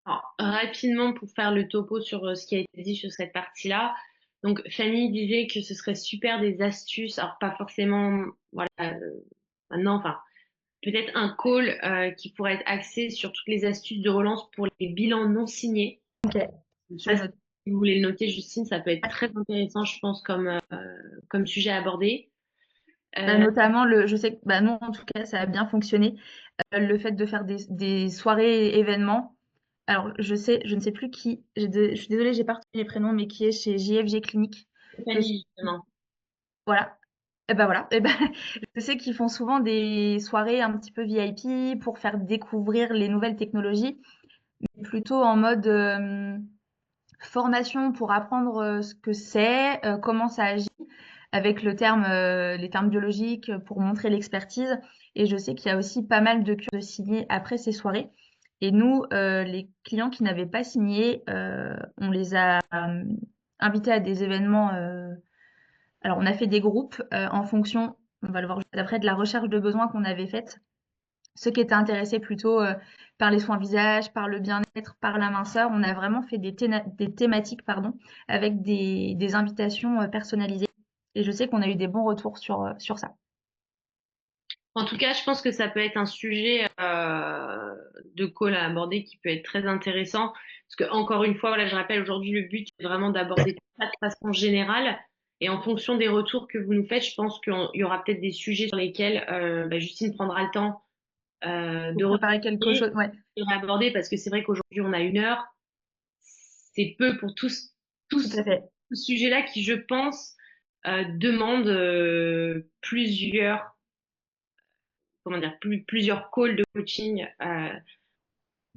Alors, rapidement, pour faire le topo sur ce qui a été dit sur cette partie-là. Donc, Fanny disait que ce serait super des astuces, alors pas forcément, voilà, maintenant, enfin, peut-être un call qui pourrait être axé sur toutes les astuces de relance pour les bilans non signés. Ok. Ça, si vous voulez le noter, Justine, ça peut être très intéressant, je pense, comme sujet à aborder. Notamment, je sais que nous, en tout cas, ça a bien fonctionné. Le fait de faire des soirées événements. Alors, je ne sais plus qui, je suis désolée, j'ai pas retenu les prénoms, mais qui est chez JFG Clinique. Fanny, justement. Voilà. Et ben voilà. Et ben, je sais qu'ils font souvent des soirées un petit peu VIP pour faire découvrir les nouvelles technologies, mais plutôt en mode formation pour apprendre ce que c'est, comment ça agit, avec les termes biologiques pour montrer l'expertise. Et je sais qu'il y a aussi pas mal de cures de signer après ces soirées. Et nous, les clients qui n'avaient pas signé, on les a invités à des événements. Alors, on a fait des groupes en fonction, on va le voir juste après, de la recherche de besoins qu'on avait faite. Ceux qui étaient intéressés plutôt par les soins visage, par le bien-être, par la minceur, on a vraiment fait des thématiques avec des invitations personnalisées. Et je sais qu'on a eu des bons retours sur ça. En tout cas, je pense que ça peut être un sujet de call à aborder qui peut être très intéressant. Parce que, encore une fois, voilà, je rappelle, aujourd'hui, le but, c'est vraiment d'aborder ça de façon générale. Et en fonction des retours que vous nous faites, je pense qu'il y aura peut-être des sujets sur lesquels Justine prendra le temps de préparer quelque chose, ouais. de réaborder. Parce que c'est vrai qu'aujourd'hui, on a 1 heure. C'est peu pour tous ce sujet-là qui, je pense, demande plusieurs calls de coaching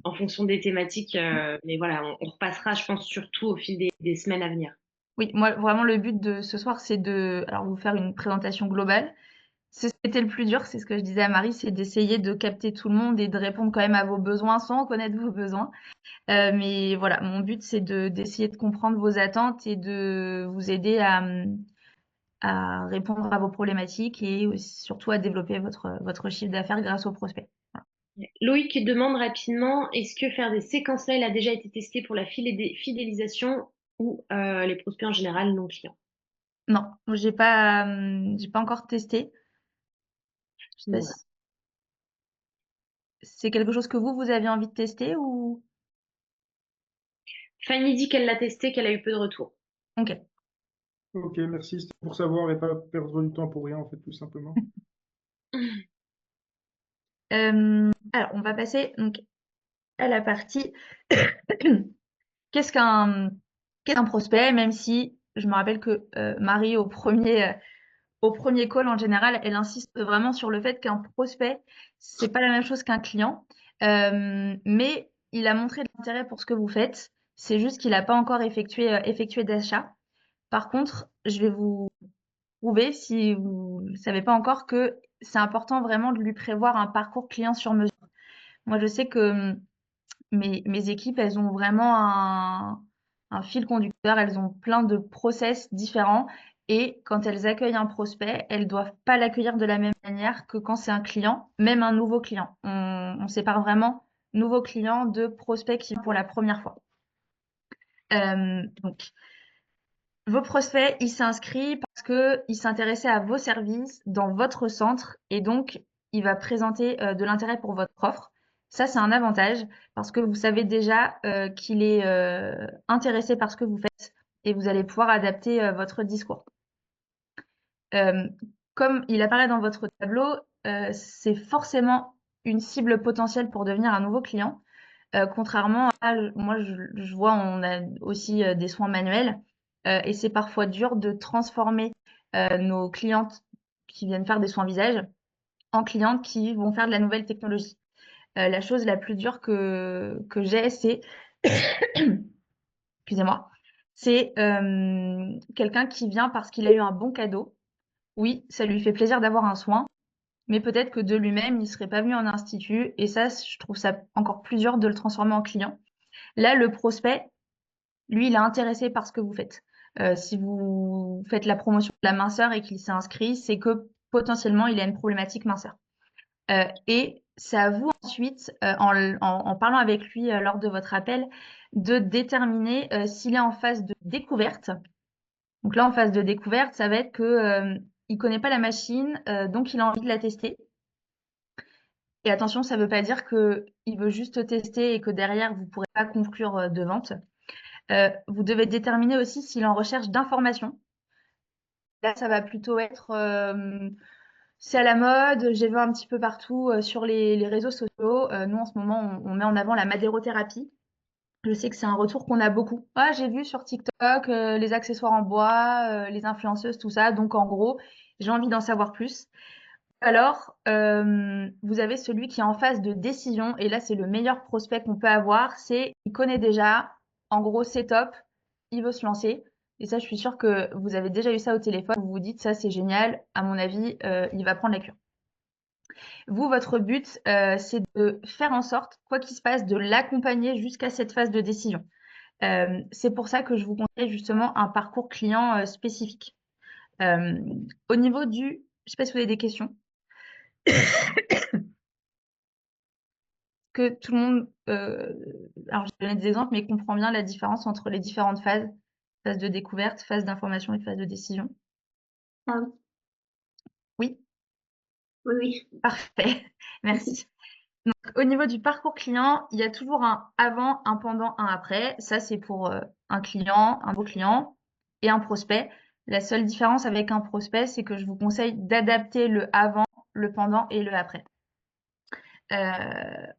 en fonction des thématiques. Mais voilà, on repassera, je pense, surtout au fil des semaines à venir. Oui, moi, vraiment, le but de ce soir, c'est de vous faire une présentation globale. C'était le plus dur, c'est ce que je disais à Marie, c'est d'essayer de capter tout le monde et de répondre quand même à vos besoins sans connaître vos besoins. Mais voilà, mon but, c'est d'essayer de comprendre vos attentes et de vous aider à répondre à vos problématiques et surtout à développer votre chiffre d'affaires grâce aux prospects. Voilà. Loïc demande rapidement, est-ce que faire des séquences mail a déjà été testé pour la fidélisation ou les prospects en général non clients? Non, j'ai pas encore testé. Je sais pas Voilà. si c'est quelque chose que vous avez envie de tester ou... Fanny dit qu'elle l'a testé, qu'elle a eu peu de retours. Ok. Ok, merci. C'était pour savoir et pas perdre du temps pour rien, en fait, tout simplement. Alors, on va passer donc à la partie qu'est-ce qu'un prospect, même si je me rappelle que Marie, au premier call, en général, elle insiste vraiment sur le fait qu'un prospect, c'est pas la même chose qu'un client. Mais il a montré de l'intérêt pour ce que vous faites. C'est juste qu'il n'a pas encore effectué d'achat. Par contre, je vais vous prouver, si vous ne savez pas encore, que c'est important vraiment de lui prévoir un parcours client sur mesure. Moi, je sais que mes équipes, elles ont vraiment un fil conducteur, elles ont plein de process différents. Et quand elles accueillent un prospect, elles doivent pas l'accueillir de la même manière que quand c'est un client, même un nouveau client. On sépare vraiment nouveau client de prospect qui vient pour la première fois. Donc, vos prospects, il s'inscrit parce qu'il s'intéressait à vos services dans votre centre et donc il va présenter de l'intérêt pour votre offre. Ça, c'est un avantage parce que vous savez déjà qu'il est intéressé par ce que vous faites et vous allez pouvoir adapter votre discours. Comme il apparaît dans votre tableau, c'est forcément une cible potentielle pour devenir un nouveau client. Contrairement à, moi, je vois, on a aussi des soins manuels et c'est parfois dur de transformer nos clientes qui viennent faire des soins visage en clientes qui vont faire de la nouvelle technologie. La chose la plus dure que j'ai, c'est, excusez-moi, c'est quelqu'un qui vient parce qu'il a eu un bon cadeau. Oui, ça lui fait plaisir d'avoir un soin, mais peut-être que de lui-même, il ne serait pas venu en institut. Et ça, je trouve ça encore plus dur de le transformer en client. Là, le prospect, lui, il est intéressé par ce que vous faites. Si vous faites la promotion de la minceur et qu'il s'est inscrit, c'est que potentiellement, il a une problématique minceur. Et c'est à vous ensuite, en parlant avec lui lors de votre appel, de déterminer s'il est en phase de découverte. Donc là, en phase de découverte, ça va être que il connaît pas la machine, donc il a envie de la tester. Et attention, ça ne veut pas dire qu'il veut juste tester et que derrière, vous ne pourrez pas conclure de vente. Vous devez déterminer aussi s'il est en recherche d'informations. Là, ça va plutôt être c'est à la mode, j'ai vu un petit peu partout sur les réseaux sociaux. Nous, en ce moment, on met en avant la madérothérapie. Je sais que c'est un retour qu'on a beaucoup. Ah, j'ai vu sur TikTok les accessoires en bois, les influenceuses, tout ça. Donc, en gros, j'ai envie d'en savoir plus. Alors, vous avez celui qui est en phase de décision. Et là, c'est le meilleur prospect qu'on peut avoir. C'est, il connaît déjà. En gros, c'est top. Il veut se lancer. Et ça, je suis sûre que vous avez déjà eu ça au téléphone. Vous vous dites, ça, c'est génial. À mon avis, il va prendre la cure. Vous, votre but, c'est de faire en sorte, quoi qu'il se passe, de l'accompagner jusqu'à cette phase de décision. C'est pour ça que je vous conseille justement un parcours client spécifique. Au niveau du... Je ne sais pas si vous avez des questions. Que tout le monde... alors, je vais donner des exemples, mais comprend bien la différence entre les différentes phases. Phase de découverte, phase d'information et phase de décision. Ah Oui, oui, oui. parfait. Merci. Donc, au niveau du parcours client, il y a toujours un avant, un pendant, un après. Ça, c'est pour un client, un beau client et un prospect. La seule différence avec un prospect, c'est que je vous conseille d'adapter le avant, le pendant et le après.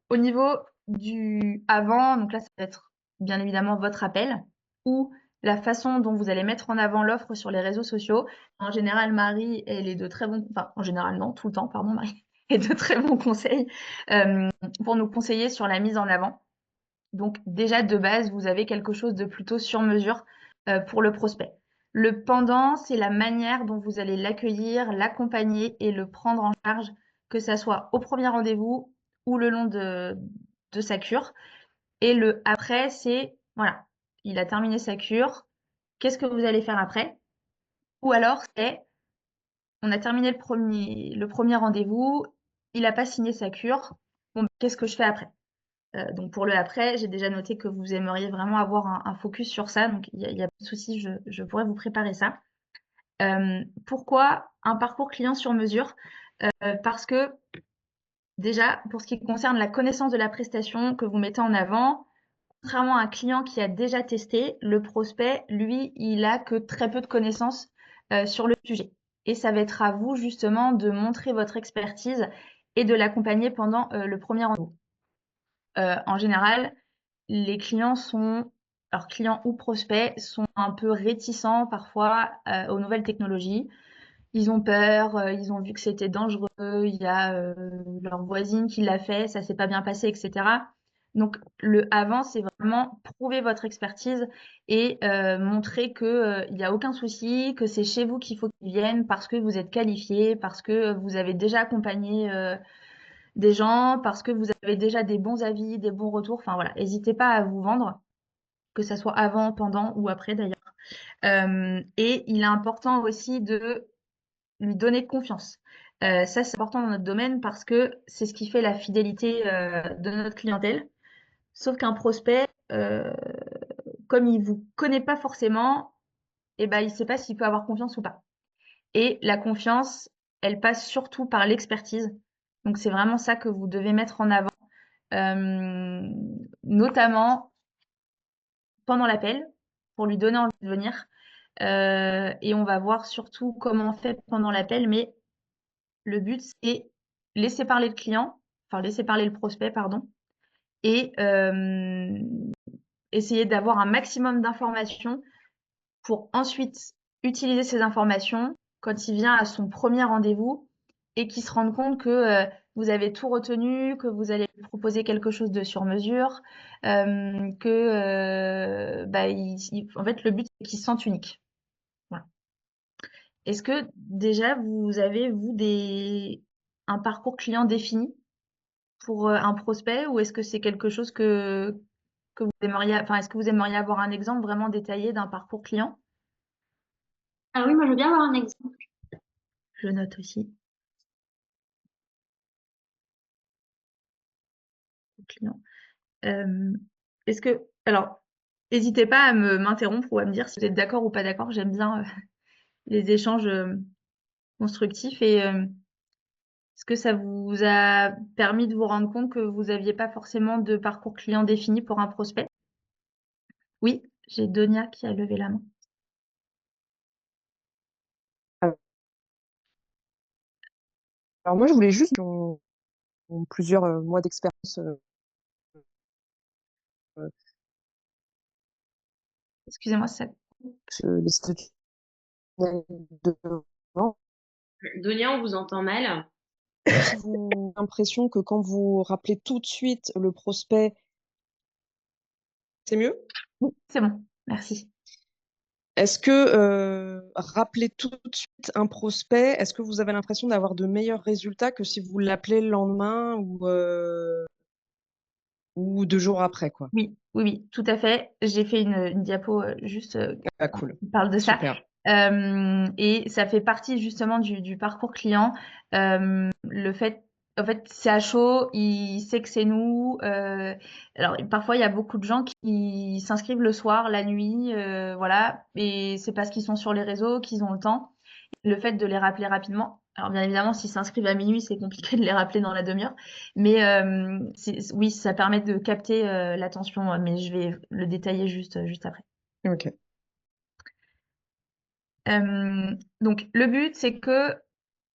Au niveau du avant, donc là, ça va être bien évidemment votre appel ou la façon dont vous allez mettre en avant l'offre sur les réseaux sociaux. En général, Marie, elle est de très bons... Enfin, en général, non, tout le temps, pardon, Marie, est de très bons conseils pour nous conseiller sur la mise en avant. Donc déjà, de base, vous avez quelque chose de plutôt sur mesure pour le prospect. Le pendant, c'est la manière dont vous allez l'accueillir, l'accompagner et le prendre en charge, que ça soit au premier rendez-vous ou le long de sa cure. Et le après, c'est, voilà, il a terminé sa cure, qu'est-ce que vous allez faire après? Ou alors, c'est, on a terminé le premier rendez-vous, il n'a pas signé sa cure, bon, qu'est-ce que je fais après? Donc pour le après, j'ai déjà noté que vous aimeriez vraiment avoir un focus sur ça, donc il y a pas de souci, je pourrais vous préparer ça. Pourquoi un parcours client sur mesure? Parce que déjà, pour ce qui concerne la connaissance de la prestation que vous mettez en avant, contrairement à un client qui a déjà testé, le prospect, lui, il a que très peu de connaissances sur le sujet. Et ça va être à vous justement de montrer votre expertise et de l'accompagner pendant le premier rendez-vous. En général, les clients alors clients ou prospects, sont un peu réticents parfois aux nouvelles technologies. Ils ont peur, ils ont vu que c'était dangereux, il y a leur voisine qui l'a fait, ça s'est pas bien passé, etc. Donc le avant, c'est vraiment prouver votre expertise et montrer que il n'y a aucun souci, que c'est chez vous qu'il faut qu'ils viennent parce que vous êtes qualifié, parce que vous avez déjà accompagné des gens, parce que vous avez déjà des bons avis, des bons retours. Enfin voilà, n'hésitez pas à vous vendre, que ça soit avant, pendant ou après d'ailleurs. Et il est important aussi de lui donner confiance. Ça, c'est important dans notre domaine parce que c'est ce qui fait la fidélité de notre clientèle. Sauf qu'un prospect, comme il vous connaît pas forcément, eh ben, il ne sait pas s'il peut avoir confiance ou pas. Et la confiance, elle passe surtout par l'expertise. Donc, c'est vraiment ça que vous devez mettre en avant, notamment pendant l'appel, pour lui donner envie de venir. Et on va voir surtout comment on fait pendant l'appel, mais le but, c'est laisser parler le client, enfin laisser parler le prospect, pardon, et essayer d'avoir un maximum d'informations pour ensuite utiliser ces informations quand il vient à son premier rendez-vous et qu'il se rende compte que vous avez tout retenu, que vous allez lui proposer quelque chose de sur mesure, que en fait, le but, c'est qu'il se sente unique. Voilà. Est-ce que déjà, vous avez, vous, un parcours client défini pour un prospect ou est-ce que c'est quelque chose que vous aimeriez, enfin, est-ce que vous aimeriez avoir un exemple vraiment détaillé d'un parcours client? Ah oui, moi je veux bien avoir un exemple. Je note aussi. Client. Est-ce que, alors, n'hésitez pas à m'interrompre ou à me dire si vous êtes d'accord ou pas d'accord. J'aime bien les échanges constructifs et est-ce que ça vous a permis de vous rendre compte que vous n'aviez pas forcément de parcours client défini pour un prospect? Oui, j'ai Donia qui a levé la main. Alors moi, je voulais juste plusieurs mois d'expérience. Excusez-moi, ça. Les statuts de vente. Donia, on vous entend mal. Avez-vous l'impression que quand vous rappelez tout de suite le prospect, c'est mieux? Oui, c'est bon, merci. Est-ce que rappeler tout de suite un prospect, est-ce que vous avez l'impression d'avoir de meilleurs résultats que si vous l'appelez le lendemain ou 2 jours après, quoi? Oui, oui, oui, tout à fait. J'ai fait une diapo juste Ah, cool. qui parle de ça. Super. Et ça fait partie justement du parcours client. Le fait, en fait, c'est à chaud, il sait que c'est nous. Alors parfois, il y a beaucoup de gens qui s'inscrivent le soir, la nuit, voilà, et c'est parce qu'ils sont sur les réseaux qu'ils ont le temps. Le fait de les rappeler rapidement. Alors bien évidemment, s'ils s'inscrivent à minuit, c'est compliqué de les rappeler dans la demi-heure. Mais oui, ça permet de capter l'attention, mais je vais le détailler juste après. Ok. Donc le but, c'est que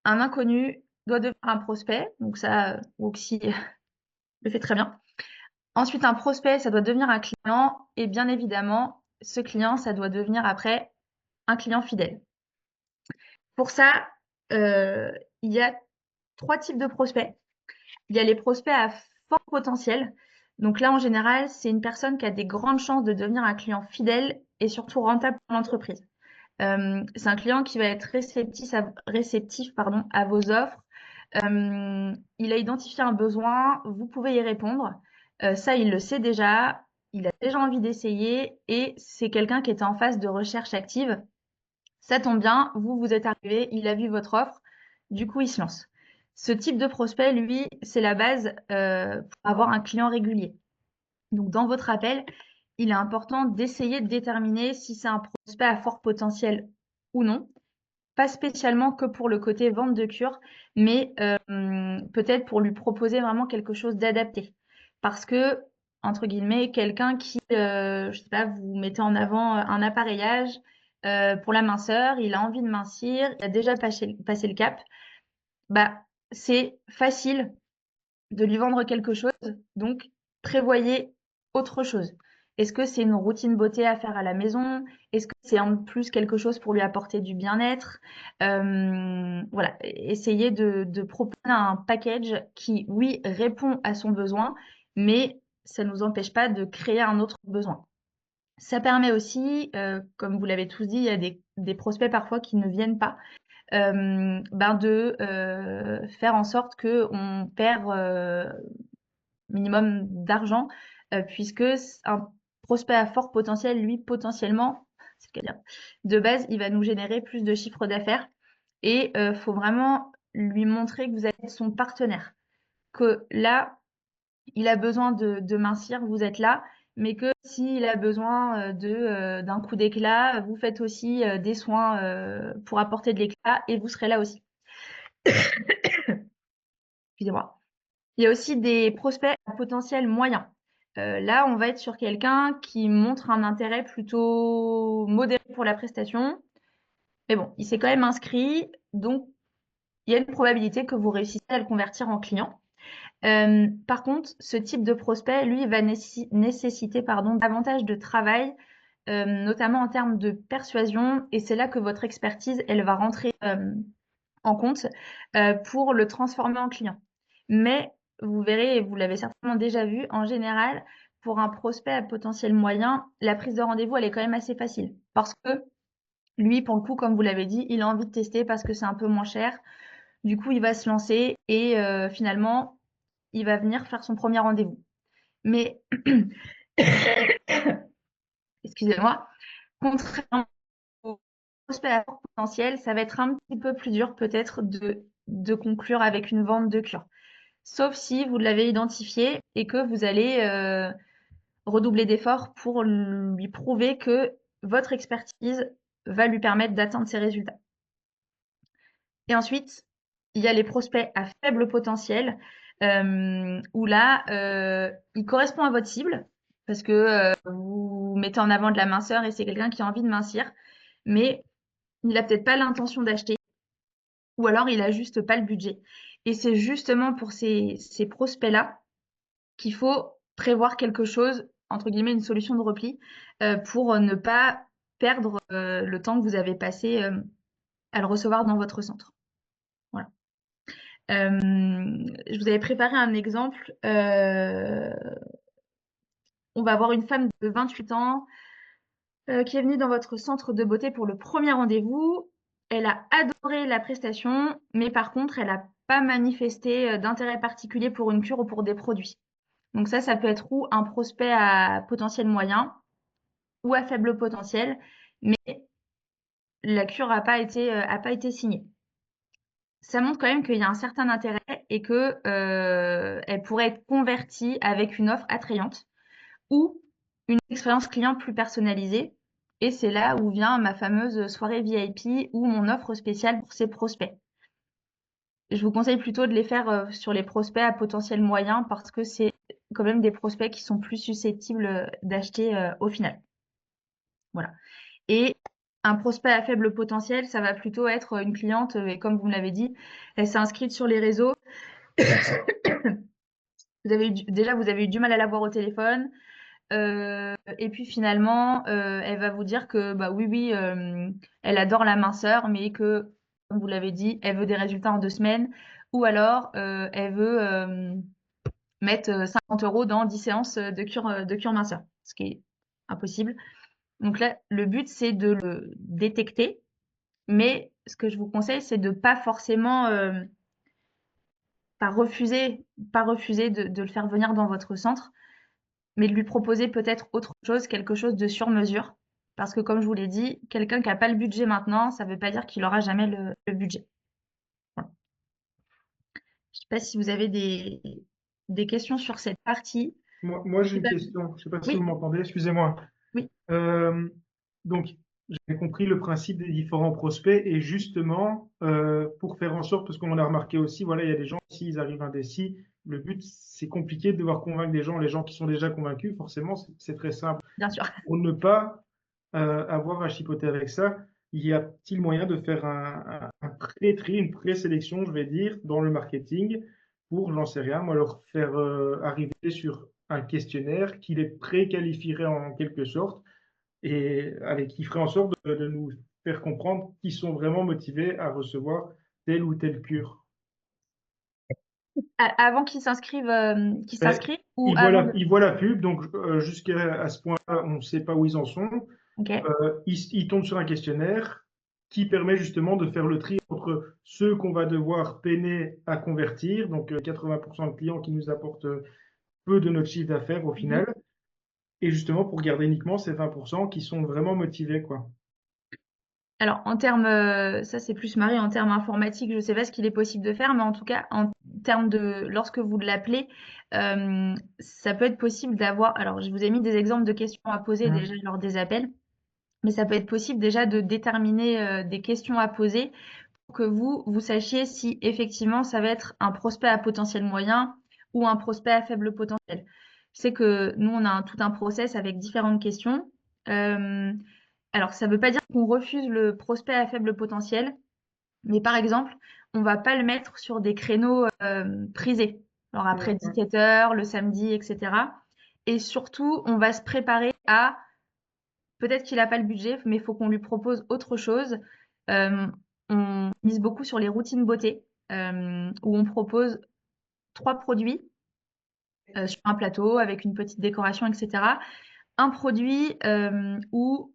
un inconnu doit devenir un prospect. Donc ça, Roxy le fait très bien. Ensuite, un prospect, ça doit devenir un client. Et bien évidemment, ce client, ça doit devenir après un client fidèle. Pour ça, il y a 3 types de prospects. Il y a les prospects à fort potentiel. Donc là, en général, c'est une personne qui a des grandes chances de devenir un client fidèle et surtout rentable pour l'entreprise. C'est un client qui va être réceptif à vos offres. Il a identifié un besoin, vous pouvez y répondre. Ça, il le sait déjà, il a déjà envie d'essayer et c'est quelqu'un qui était en phase de recherche active. Ça tombe bien, vous êtes arrivé, il a vu votre offre, du coup, il se lance. Ce type de prospect, lui, c'est la base pour avoir un client régulier. Donc, dans votre appel, il est important d'essayer de déterminer si c'est un prospect à fort potentiel ou non. Pas spécialement que pour le côté vente de cure, mais peut-être pour lui proposer vraiment quelque chose d'adapté. Parce que, entre guillemets, quelqu'un qui, je sais pas, vous mettez en avant un appareillage pour la minceur, il a envie de mincir, il a déjà passé le cap, bah, c'est facile de lui vendre quelque chose, donc prévoyez autre chose. Est-ce que c'est une routine beauté à faire à la maison? Est-ce que c'est en plus quelque chose pour lui apporter du bien-être? Voilà, essayez de proposer un package qui, oui, répond à son besoin, mais ça ne nous empêche pas de créer un autre besoin. Ça permet aussi, comme vous l'avez tous dit, il y a des prospects parfois qui ne viennent pas de faire en sorte qu'on perd minimum d'argent, puisque un prospect à fort potentiel, lui, potentiellement, c'est-à-dire de base, il va nous générer plus de chiffre d'affaires et faut vraiment lui montrer que vous êtes son partenaire, que là, il a besoin de mincir, vous êtes là, mais que s'il a besoin d'un coup d'éclat, vous faites aussi des soins pour apporter de l'éclat et vous serez là aussi. Excusez-moi. Il y a aussi des prospects à potentiel moyen. Là, on va être sur quelqu'un qui montre un intérêt plutôt modéré pour la prestation. Mais bon, il s'est quand même inscrit, donc il y a une probabilité que vous réussissiez à le convertir en client. Par contre, ce type de prospect, lui, va nécessiter davantage de travail, notamment en termes de persuasion, et c'est là que votre expertise, elle va rentrer en compte pour le transformer en client. Mais vous verrez, et vous l'avez certainement déjà vu, en général, pour un prospect à potentiel moyen, la prise de rendez-vous, elle est quand même assez facile. Parce que lui, pour le coup, comme vous l'avez dit, il a envie de tester parce que c'est un peu moins cher. Du coup, il va se lancer et finalement, il va venir faire son premier rendez-vous. Mais, excusez-moi, contrairement au prospect à fort potentiel, ça va être un petit peu plus dur peut-être de conclure avec une vente de cure. Sauf si vous l'avez identifié et que vous allez redoubler d'efforts pour lui prouver que votre expertise va lui permettre d'atteindre ses résultats. Et ensuite, il y a les prospects à faible potentiel, où là, il correspond à votre cible, parce que vous mettez en avant de la minceur et c'est quelqu'un qui a envie de mincir, mais il n'a peut-être pas l'intention d'acheter, ou alors il n'a juste pas le budget. Et c'est justement pour ces prospects-là qu'il faut prévoir quelque chose, entre guillemets, une solution de repli, pour ne pas perdre le temps que vous avez passé à le recevoir dans votre centre. Voilà. Je vous avais préparé un exemple. On va avoir une femme de 28 ans qui est venue dans votre centre de beauté pour le premier rendez-vous. Elle a adoré la prestation, mais par contre, elle n'a pas manifesté d'intérêt particulier pour une cure ou pour des produits. Donc ça peut être ou un prospect à potentiel moyen ou à faible potentiel, mais la cure n'a pas été signée. Ça montre quand même qu'il y a un certain intérêt et que elle pourrait être convertie avec une offre attrayante ou une expérience client plus personnalisée. Et c'est là où vient ma fameuse soirée VIP ou mon offre spéciale pour ces prospects. Je vous conseille plutôt de les faire sur les prospects à potentiel moyen parce que c'est quand même des prospects qui sont plus susceptibles d'acheter au final. Voilà. Et un prospect à faible potentiel, ça va plutôt être une cliente, et comme vous me l'avez dit, elle s'est inscrite sur les réseaux. Vous avez eu du mal à la voir au téléphone. Et puis finalement, elle va vous dire que bah oui, elle adore la minceur, mais que, comme vous l'avez dit, elle veut des résultats en 2 semaines. Ou alors, elle veut mettre 50 € dans 10 séances de cure minceur, ce qui est impossible. Donc là, le but, c'est de le détecter, mais ce que je vous conseille, c'est de pas forcément pas refuser de le faire venir dans votre centre, mais de lui proposer peut-être autre chose, quelque chose de sur mesure. Parce que comme je vous l'ai dit, quelqu'un qui n'a pas le budget maintenant, ça ne veut pas dire qu'il n'aura jamais le budget. Voilà. Je ne sais pas si vous avez des questions sur cette partie. Moi j'ai une question, je ne sais pas si Oui. vous m'entendez, excusez-moi. Oui. Donc, j'ai compris le principe des différents prospects et justement, pour faire en sorte, parce qu'on a remarqué aussi, voilà, il y a des gens, s'ils arrivent indécis, le but, c'est compliqué de devoir convaincre des gens, les gens qui sont déjà convaincus, forcément, c'est très simple. Bien sûr. Pour ne pas avoir à chipoter avec ça, y a-t-il moyen de faire un pré-tri, une présélection, je vais dire, dans le marketing pour, j'en sais rien, moi, leur faire arriver sur un questionnaire qui les préqualifierait en quelque sorte et avec qui ferait en sorte de nous faire comprendre qu'ils sont vraiment motivés à recevoir telle ou telle cure. Avant qu'ils s'inscrivent ou avant Ils voient la pub, donc jusqu'à ce point-là, on ne sait pas où ils en sont. Okay. Ils tombent sur un questionnaire qui permet justement de faire le tri entre ceux qu'on va devoir peiner à convertir, donc 80% de clients qui nous apportent peu de notre chiffre d'affaires au final, et justement pour garder uniquement ces 20% qui sont vraiment motivés, quoi. Alors, en termes, ça c'est plus Marie, en termes informatiques, je ne sais pas ce qu'il est possible de faire, mais en tout cas, en termes de, lorsque vous l'appelez, ça peut être possible d'avoir, alors je vous ai mis des exemples de questions à poser déjà lors des appels, mais ça peut être possible déjà de déterminer des questions à poser pour que vous sachiez si effectivement ça va être un prospect à potentiel moyen ou un prospect à faible potentiel. Je sais que nous, on a tout un process avec différentes questions. Alors, ça ne veut pas dire qu'on refuse le prospect à faible potentiel, mais par exemple, on ne va pas le mettre sur des créneaux prisés, alors après 17 heures, le samedi, etc. Et surtout, on va se préparer à, peut-être qu'il n'a pas le budget, mais il faut qu'on lui propose autre chose. On mise beaucoup sur les routines beauté, où on propose 3 produits sur un plateau avec une petite décoration, etc. Un produit où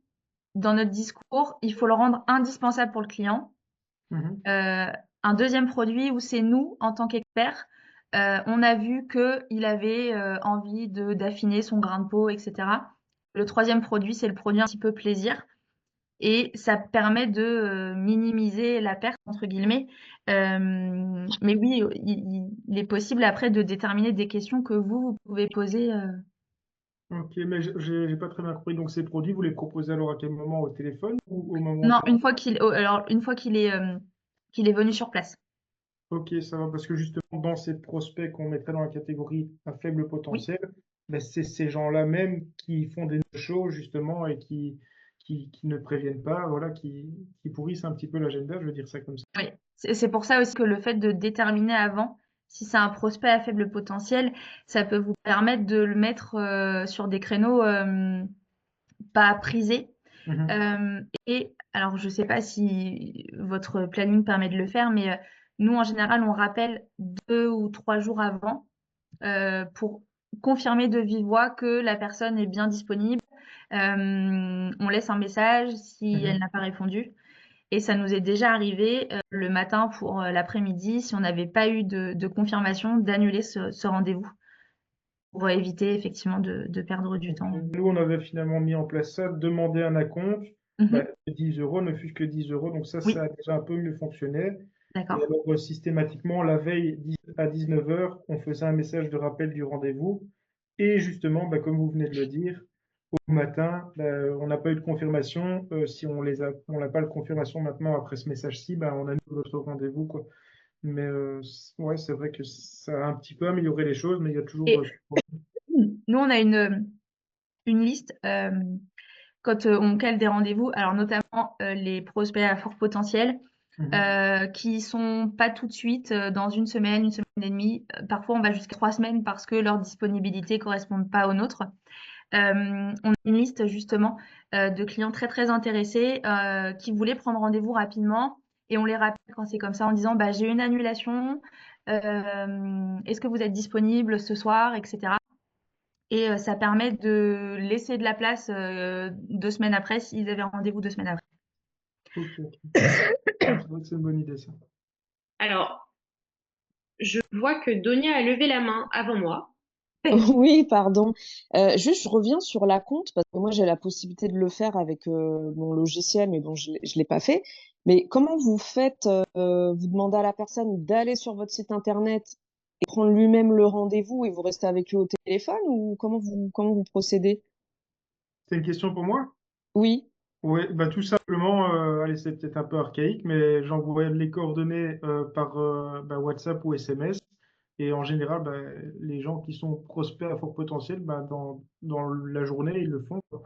dans notre discours, il faut le rendre indispensable pour le client. Un deuxième produit où c'est nous, en tant qu'experts, on a vu qu'il avait envie d'affiner son grain de peau, etc. Le troisième produit, c'est le produit un petit peu plaisir. Et ça permet de minimiser la perte, entre guillemets. Mais oui, il est possible après de déterminer des questions que vous pouvez poser. Ok, mais j'ai pas très bien compris. Donc ces produits, vous les proposez alors à quel moment? Au téléphone ou au moment? Non, une fois qu'il est venu sur place. Ok, ça va, parce que justement, dans ces prospects qu'on mettrait dans la catégorie à faible potentiel, ben, c'est ces gens-là même qui font des no-shows, justement, et qui ne préviennent pas, voilà, qui pourrissent un petit peu l'agenda, je veux dire ça comme ça. Oui, c'est pour ça aussi que le fait de déterminer avant si c'est un prospect à faible potentiel, ça peut vous permettre de le mettre sur des créneaux pas prisés. Et alors, je ne sais pas si votre planning permet de le faire, mais nous, en général, on rappelle 2 ou 3 jours avant pour confirmer de vive voix que la personne est bien disponible. On laisse un message si elle n'a pas répondu. Et ça nous est déjà arrivé le matin pour l'après-midi, si on n'avait pas eu de confirmation, d'annuler ce rendez-vous pour éviter effectivement de perdre du temps. Nous, on avait finalement mis en place ça, demander un acompte, 10 euros, ne fût-ce que 10 euros, donc ça a déjà un peu mieux fonctionné. D'accord. Et alors, systématiquement, la veille à 19 heures, on faisait un message de rappel du rendez-vous. Et justement, comme vous venez de le dire, au matin, on n'a pas eu de confirmation. Si on n'a pas de confirmation maintenant après ce message-ci, on annule notre rendez-vous, quoi. Mais ouais, c'est vrai que ça a un petit peu amélioré les choses, mais il y a toujours. Nous, on a une liste quand on cale des rendez-vous, alors notamment les prospects à fort potentiel, qui sont pas tout de suite dans une semaine et demie. Parfois, on va jusqu'à 3 semaines parce que leur disponibilité correspond pas aux nôtres. On a une liste justement de clients très très intéressés qui voulaient prendre rendez-vous rapidement et on les rappelle quand c'est comme ça en disant j'ai une annulation, est-ce que vous êtes disponible ce soir, etc. Et ça permet de laisser de la place 2 semaines après s'ils avaient rendez-vous 2 semaines après. Ok, ok. C'est vrai que c'est une bonne idée, ça. Alors, je vois que Donia a levé la main avant moi. Oui, pardon. Juste, je reviens sur la compte parce que moi, j'ai la possibilité de le faire avec mon logiciel, mais bon, je ne l'ai pas fait. Mais comment vous faites? Vous demandez à la personne d'aller sur votre site internet et prendre lui-même le rendez-vous et vous restez avec lui au téléphone ou comment vous procédez? C'est une question pour moi? Oui, Oui, bah tout simplement, allez, c'est peut-être un peu archaïque, mais j'envoie les coordonnées par WhatsApp ou SMS. Et en général, bah, les gens qui sont prospects à fort potentiel, bah, dans la journée, ils le font, quoi.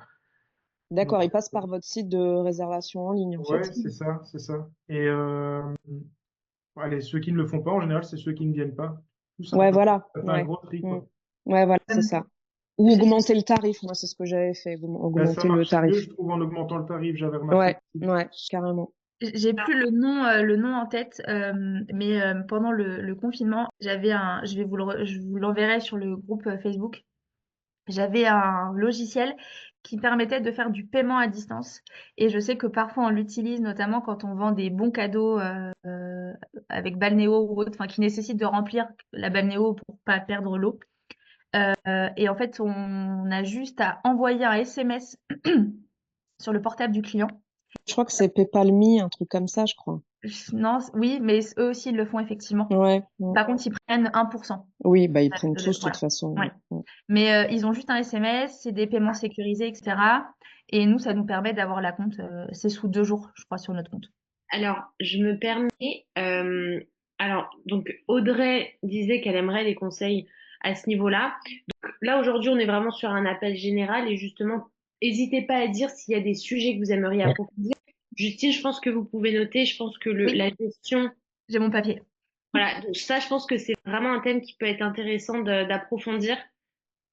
Donc, d'accord. Il passe par votre site de réservation en ligne, en ouais, fait. c'est ça, c'est ça. Et allez, ceux qui ne le font pas, en général, c'est ceux qui ne viennent pas, tout Ouais, simplement. voilà. Ça fait un Ouais. gros tri, Mm. quoi. Ouais, voilà, c'est Euh, ça. Ou j'ai augmenter le tarif. Moi, c'est ce que j'avais fait, Bah, ça augmenter le marche mieux, tarif. je trouve, en augmentant le tarif, j'avais remarqué. Ouais, ouais, carrément. j'ai plus le nom en tête, mais pendant le confinement, je vous l'enverrai sur le groupe Facebook. J'avais un logiciel qui permettait de faire du paiement à distance. Et je sais que parfois on l'utilise, notamment quand on vend des bons cadeaux avec balnéo ou autre, enfin qui nécessitent de remplir la balnéo pour pas perdre l'eau. Et en fait, on a juste à envoyer un SMS sur le portable du client. Je crois que c'est PayPal Me, un truc comme ça, je crois. Non, oui, mais eux aussi ils le font effectivement. Ouais. Mm. Par contre, ils prennent 1%. Oui, bah ils prennent tous de toute Voilà. façon. Ouais. Ouais. Mais ils ont juste un SMS, c'est des paiements sécurisés, etc. Et nous, ça nous permet d'avoir la compte, c'est sous 2 jours, je crois, sur notre compte. Alors, je me permets. Alors, donc Audrey disait qu'elle aimerait des conseils à ce niveau-là. Donc là, aujourd'hui, on est vraiment sur un appel général et justement, n'hésitez pas à dire s'il y a des sujets que vous aimeriez approfondir. Justine, je pense que vous pouvez noter. Je pense que Oui, la gestion, j'ai mon papier. voilà, donc ça, je pense que c'est vraiment un thème qui peut être intéressant d'approfondir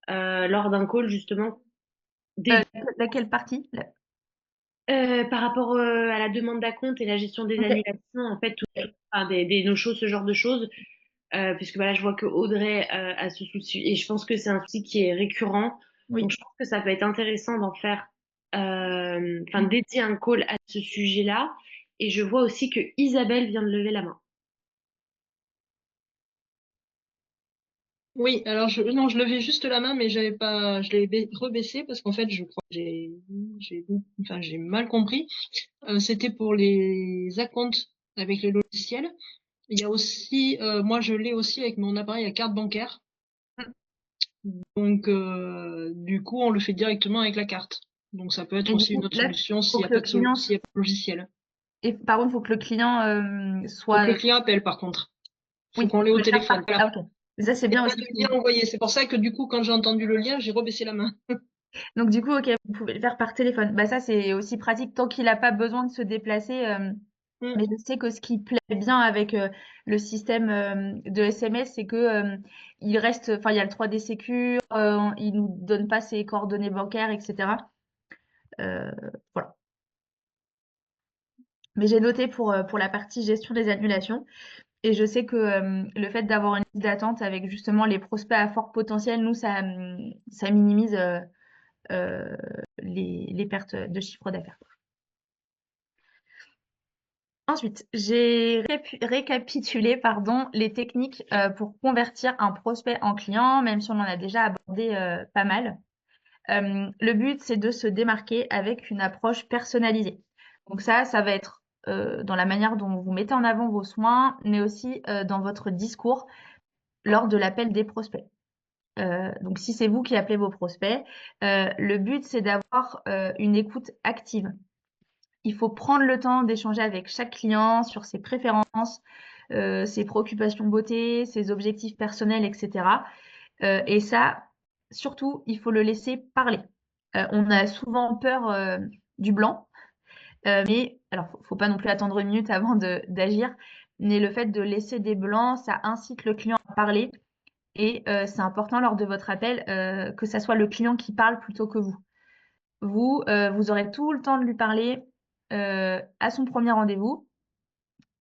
lors d'un call justement. Euh, Des- laquelle partie? Par rapport à la demande d'acompte et la gestion des Ok. annulations, en fait, enfin, des no-shows, ce genre de choses. Puisque voilà, je vois que Audrey a ce souci et je pense que c'est un souci qui est récurrent. Donc Oui. je pense que ça peut être intéressant d'en faire, enfin dédier un call à ce sujet-là. Et je vois aussi que Isabelle vient de lever la main. Oui, alors non, je levais juste la main, mais j'avais pas, je l'ai rebaissé parce qu'en fait, je crois que j'ai mal compris. C'était pour les acomptes avec les logiciels. Il y a aussi, moi, je l'ai aussi avec mon appareil à carte bancaire. Donc, du coup, on le fait directement avec la carte. Donc, ça peut être Et du aussi coup, une autre là, solution faut s'il n'y a que le pas de client, s'il y a pas de logiciel. et par contre, faut que le client Faut que le soit, client appelle, par contre. Faut oui, qu'on l'ait faut au le faire téléphone. Voilà. Ah, ok. Mais ça, c'est Il n'y bien a pas aussi. de lien envoyé. C'est pour ça que, du coup, quand j'ai entendu le lien, j'ai rebaissé la main. Donc, du coup, ok, vous pouvez le faire par téléphone. Bah, ça, c'est aussi pratique tant qu'il n'a pas besoin de se déplacer. Mm. Mais je sais que ce qui plaît bien avec le système de SMS, c'est que il reste, enfin, il y a le 3D Sécure, il nous donne pas ses coordonnées bancaires, etc. Euh, voilà. Mais j'ai noté pour la partie gestion des annulations. Et je sais que le fait d'avoir une liste d'attente avec justement les prospects à fort potentiel, nous, ça minimise euh, les pertes de chiffre d'affaires. Ensuite, j'ai récapitulé pardon, les techniques pour convertir un prospect en client, même si on en a déjà abordé pas mal. Le but, c'est de se démarquer avec une approche personnalisée. Donc ça va être dans la manière dont vous mettez en avant vos soins, mais aussi dans votre discours lors de l'appel des prospects. Donc si c'est vous qui appelez vos prospects, le but, c'est d'avoir une écoute active. Il faut prendre le temps d'échanger avec chaque client sur ses préférences, ses préoccupations beauté, ses objectifs personnels, etc. Et ça, surtout, il faut le laisser parler. On a souvent peur du blanc, mais alors, faut pas non plus attendre une minute avant d'agir. Mais le fait de laisser des blancs, ça incite le client à parler. Et c'est important lors de votre appel que ça soit le client qui parle plutôt que vous. Vous aurez tout le temps de lui parler à son premier rendez-vous.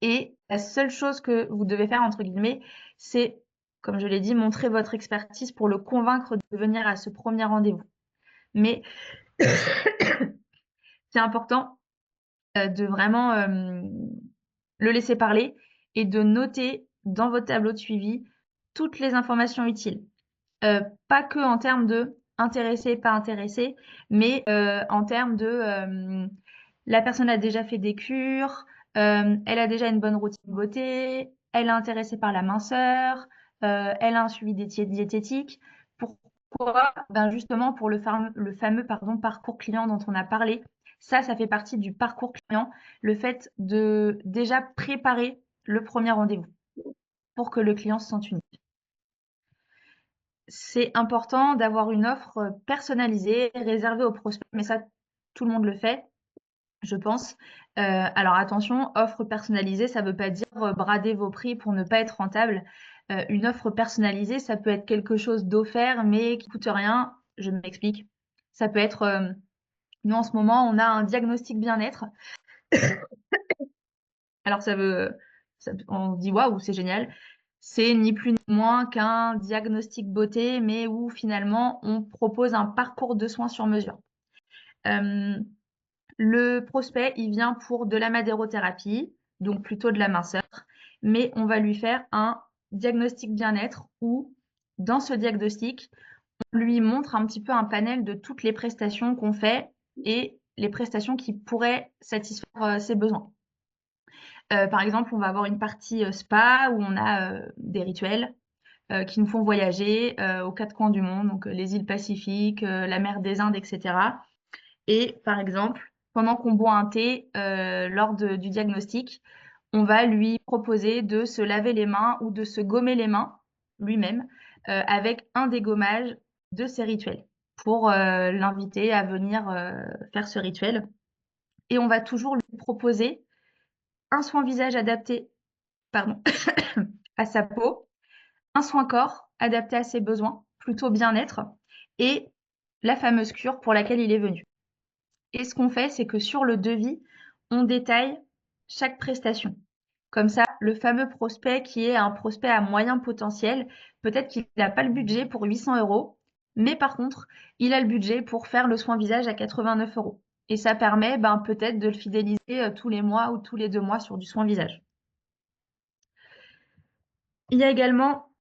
Et la seule chose que vous devez faire, entre guillemets, c'est comme je l'ai dit, montrer votre expertise pour le convaincre de venir à ce premier rendez-vous. Mais c'est important de vraiment le laisser parler et de noter dans votre tableau de suivi toutes les informations utiles. Pas que en termes de intéressé, pas intéressé, mais en termes de la personne a déjà fait des cures, elle a déjà une bonne routine beauté, elle est intéressée par la minceur, elle a un suivi diététique. Pourquoi? Ben justement pour le fameux parcours client dont on a parlé. Ça fait partie du parcours client, le fait de déjà préparer le premier rendez-vous pour que le client se sente unique. C'est important d'avoir une offre personnalisée, réservée aux prospects, mais ça, tout le monde le fait, je pense. Alors attention, offre personnalisée, ça ne veut pas dire brader vos prix pour ne pas être rentable. Une offre personnalisée, ça peut être quelque chose d'offert, mais qui coûte rien. Je m'explique. Ça peut être, nous en ce moment, on a un diagnostic bien-être. Alors on se dit waouh, c'est génial. C'est ni plus ni moins qu'un diagnostic beauté, mais où finalement on propose un parcours de soins sur mesure. Le prospect, il vient pour de la madérothérapie, donc plutôt de la minceur, mais on va lui faire un diagnostic bien-être où, dans ce diagnostic, on lui montre un petit peu un panel de toutes les prestations qu'on fait et les prestations qui pourraient satisfaire ses besoins. Par exemple, on va avoir une partie spa où on a des rituels qui nous font voyager aux quatre coins du monde, donc les îles Pacifiques, la mer des Indes, etc. Et par exemple, pendant qu'on boit un thé lors du diagnostic, on va lui proposer de se laver les mains ou de se gommer les mains lui-même avec un dégommage de ces rituels pour l'inviter à venir faire ce rituel. Et on va toujours lui proposer un soin visage adapté à sa peau, un soin corps adapté à ses besoins, plutôt bien-être, et la fameuse cure pour laquelle il est venu. Et ce qu'on fait, c'est que sur le devis, on détaille chaque prestation. Comme ça, le fameux prospect qui est un prospect à moyen potentiel, peut-être qu'il n'a pas le budget pour 800 €, mais par contre, il a le budget pour faire le soin visage à 89 €. Et ça permet peut-être de le fidéliser tous les mois ou tous les 2 mois sur du soin visage. Il y a également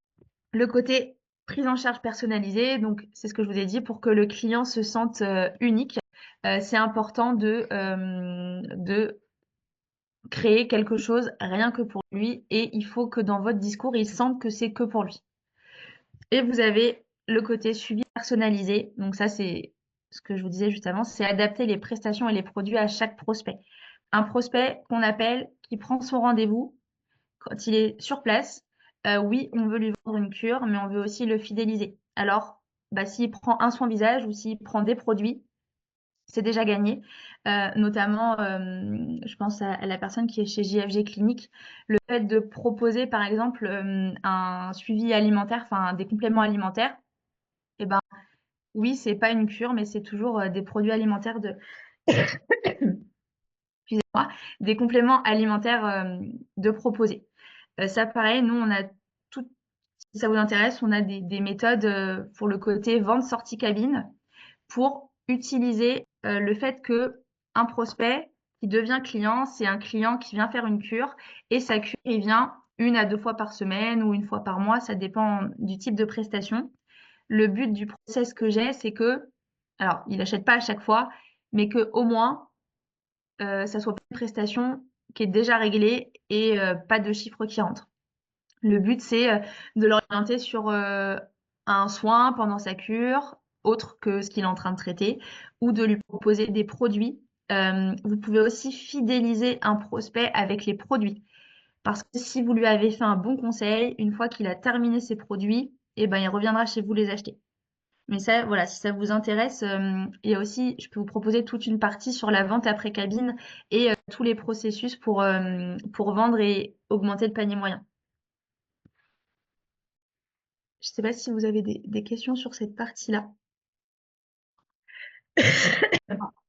le côté prise en charge personnalisée, donc c'est ce que je vous ai dit, pour que le client se sente unique. C'est important de créer quelque chose rien que pour lui et il faut que dans votre discours, il sente que c'est que pour lui. Et vous avez le côté suivi personnalisé. Donc ça, c'est ce que je vous disais juste avant, c'est adapter les prestations et les produits à chaque prospect. Un prospect qu'on appelle, qui prend son rendez-vous quand il est sur place. Oui, on veut lui vendre une cure, mais on veut aussi le fidéliser. Alors, s'il prend un soin visage ou s'il prend des produits, c'est déjà gagné. Notamment, je pense à la personne qui est chez JFG Clinique. Le fait de proposer, par exemple, un suivi alimentaire, enfin des compléments alimentaires, eh ben, oui, c'est pas une cure, mais c'est toujours des produits alimentaires excusez-moi, des compléments alimentaires de proposer. Ça, pareil, nous, on a tout, si ça vous intéresse, on a des méthodes pour le côté vente-sortie cabine pour utiliser le fait que un prospect qui devient client, c'est un client qui vient faire une cure et sa cure, il vient 1 à 2 fois par semaine ou 1 fois par mois, ça dépend du type de prestation. Le but du process que j'ai, c'est que, alors, il n'achète pas à chaque fois, mais que au moins, ça soit pas une prestation qui est déjà réglée et pas de chiffres qui rentrent. Le but, c'est de l'orienter sur un soin pendant sa cure, autre que ce qu'il est en train de traiter, ou de lui proposer des produits. Vous pouvez aussi fidéliser un prospect avec les produits. Parce que si vous lui avez fait un bon conseil, une fois qu'il a terminé ses produits, il reviendra chez vous les acheter. Mais ça, voilà, si ça vous intéresse, il y a aussi, je peux vous proposer toute une partie sur la vente après cabine et tous les processus pour vendre et augmenter le panier moyen. Je ne sais pas si vous avez des questions sur cette partie-là.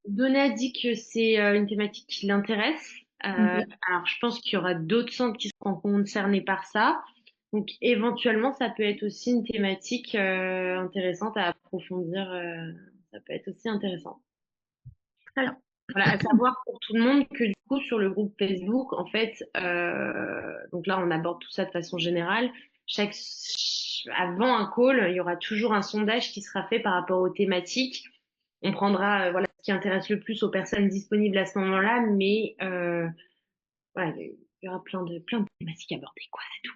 Donna a dit que c'est une thématique qui l'intéresse. Alors, je pense qu'il y aura d'autres centres qui seront concernés par ça. Donc éventuellement, ça peut être aussi une thématique intéressante à approfondir. Ça peut être aussi intéressant. Très bien. Voilà, à savoir pour tout le monde que du coup sur le groupe Facebook, en fait, donc là on aborde tout ça de façon générale. Avant un call, il y aura toujours un sondage qui sera fait par rapport aux thématiques. On prendra voilà ce qui intéresse le plus aux personnes disponibles à ce moment-là, mais voilà, il y aura plein de thématiques abordées, quoi, c'est tout.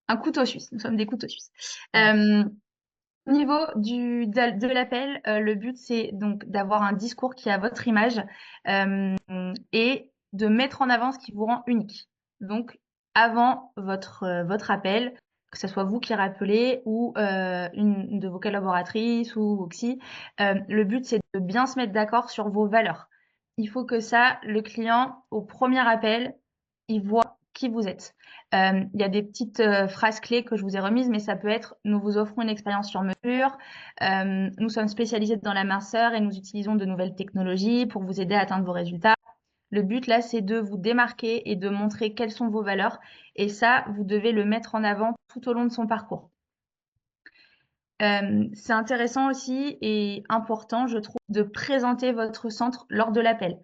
Un couteau suisse. Nous sommes des couteaux suisses. Au niveau de l'appel, le but, c'est donc d'avoir un discours qui a votre image et de mettre en avant ce qui vous rend unique. Donc, avant votre appel, que ce soit vous qui rappelez ou une de vos collaboratrices ou Oxy, le but, c'est de bien se mettre d'accord sur vos valeurs. Il faut que ça, le client, au premier appel, il voit qui vous êtes. Il y a des petites phrases clés que je vous ai remises, mais ça peut être « Nous vous offrons une expérience sur mesure »,« Nous sommes spécialisés dans la minceur et nous utilisons de nouvelles technologies pour vous aider à atteindre vos résultats ». Le but, là, c'est de vous démarquer et de montrer quelles sont vos valeurs. Et ça, vous devez le mettre en avant tout au long de son parcours. C'est intéressant aussi et important, je trouve, de présenter votre centre lors de l'appel.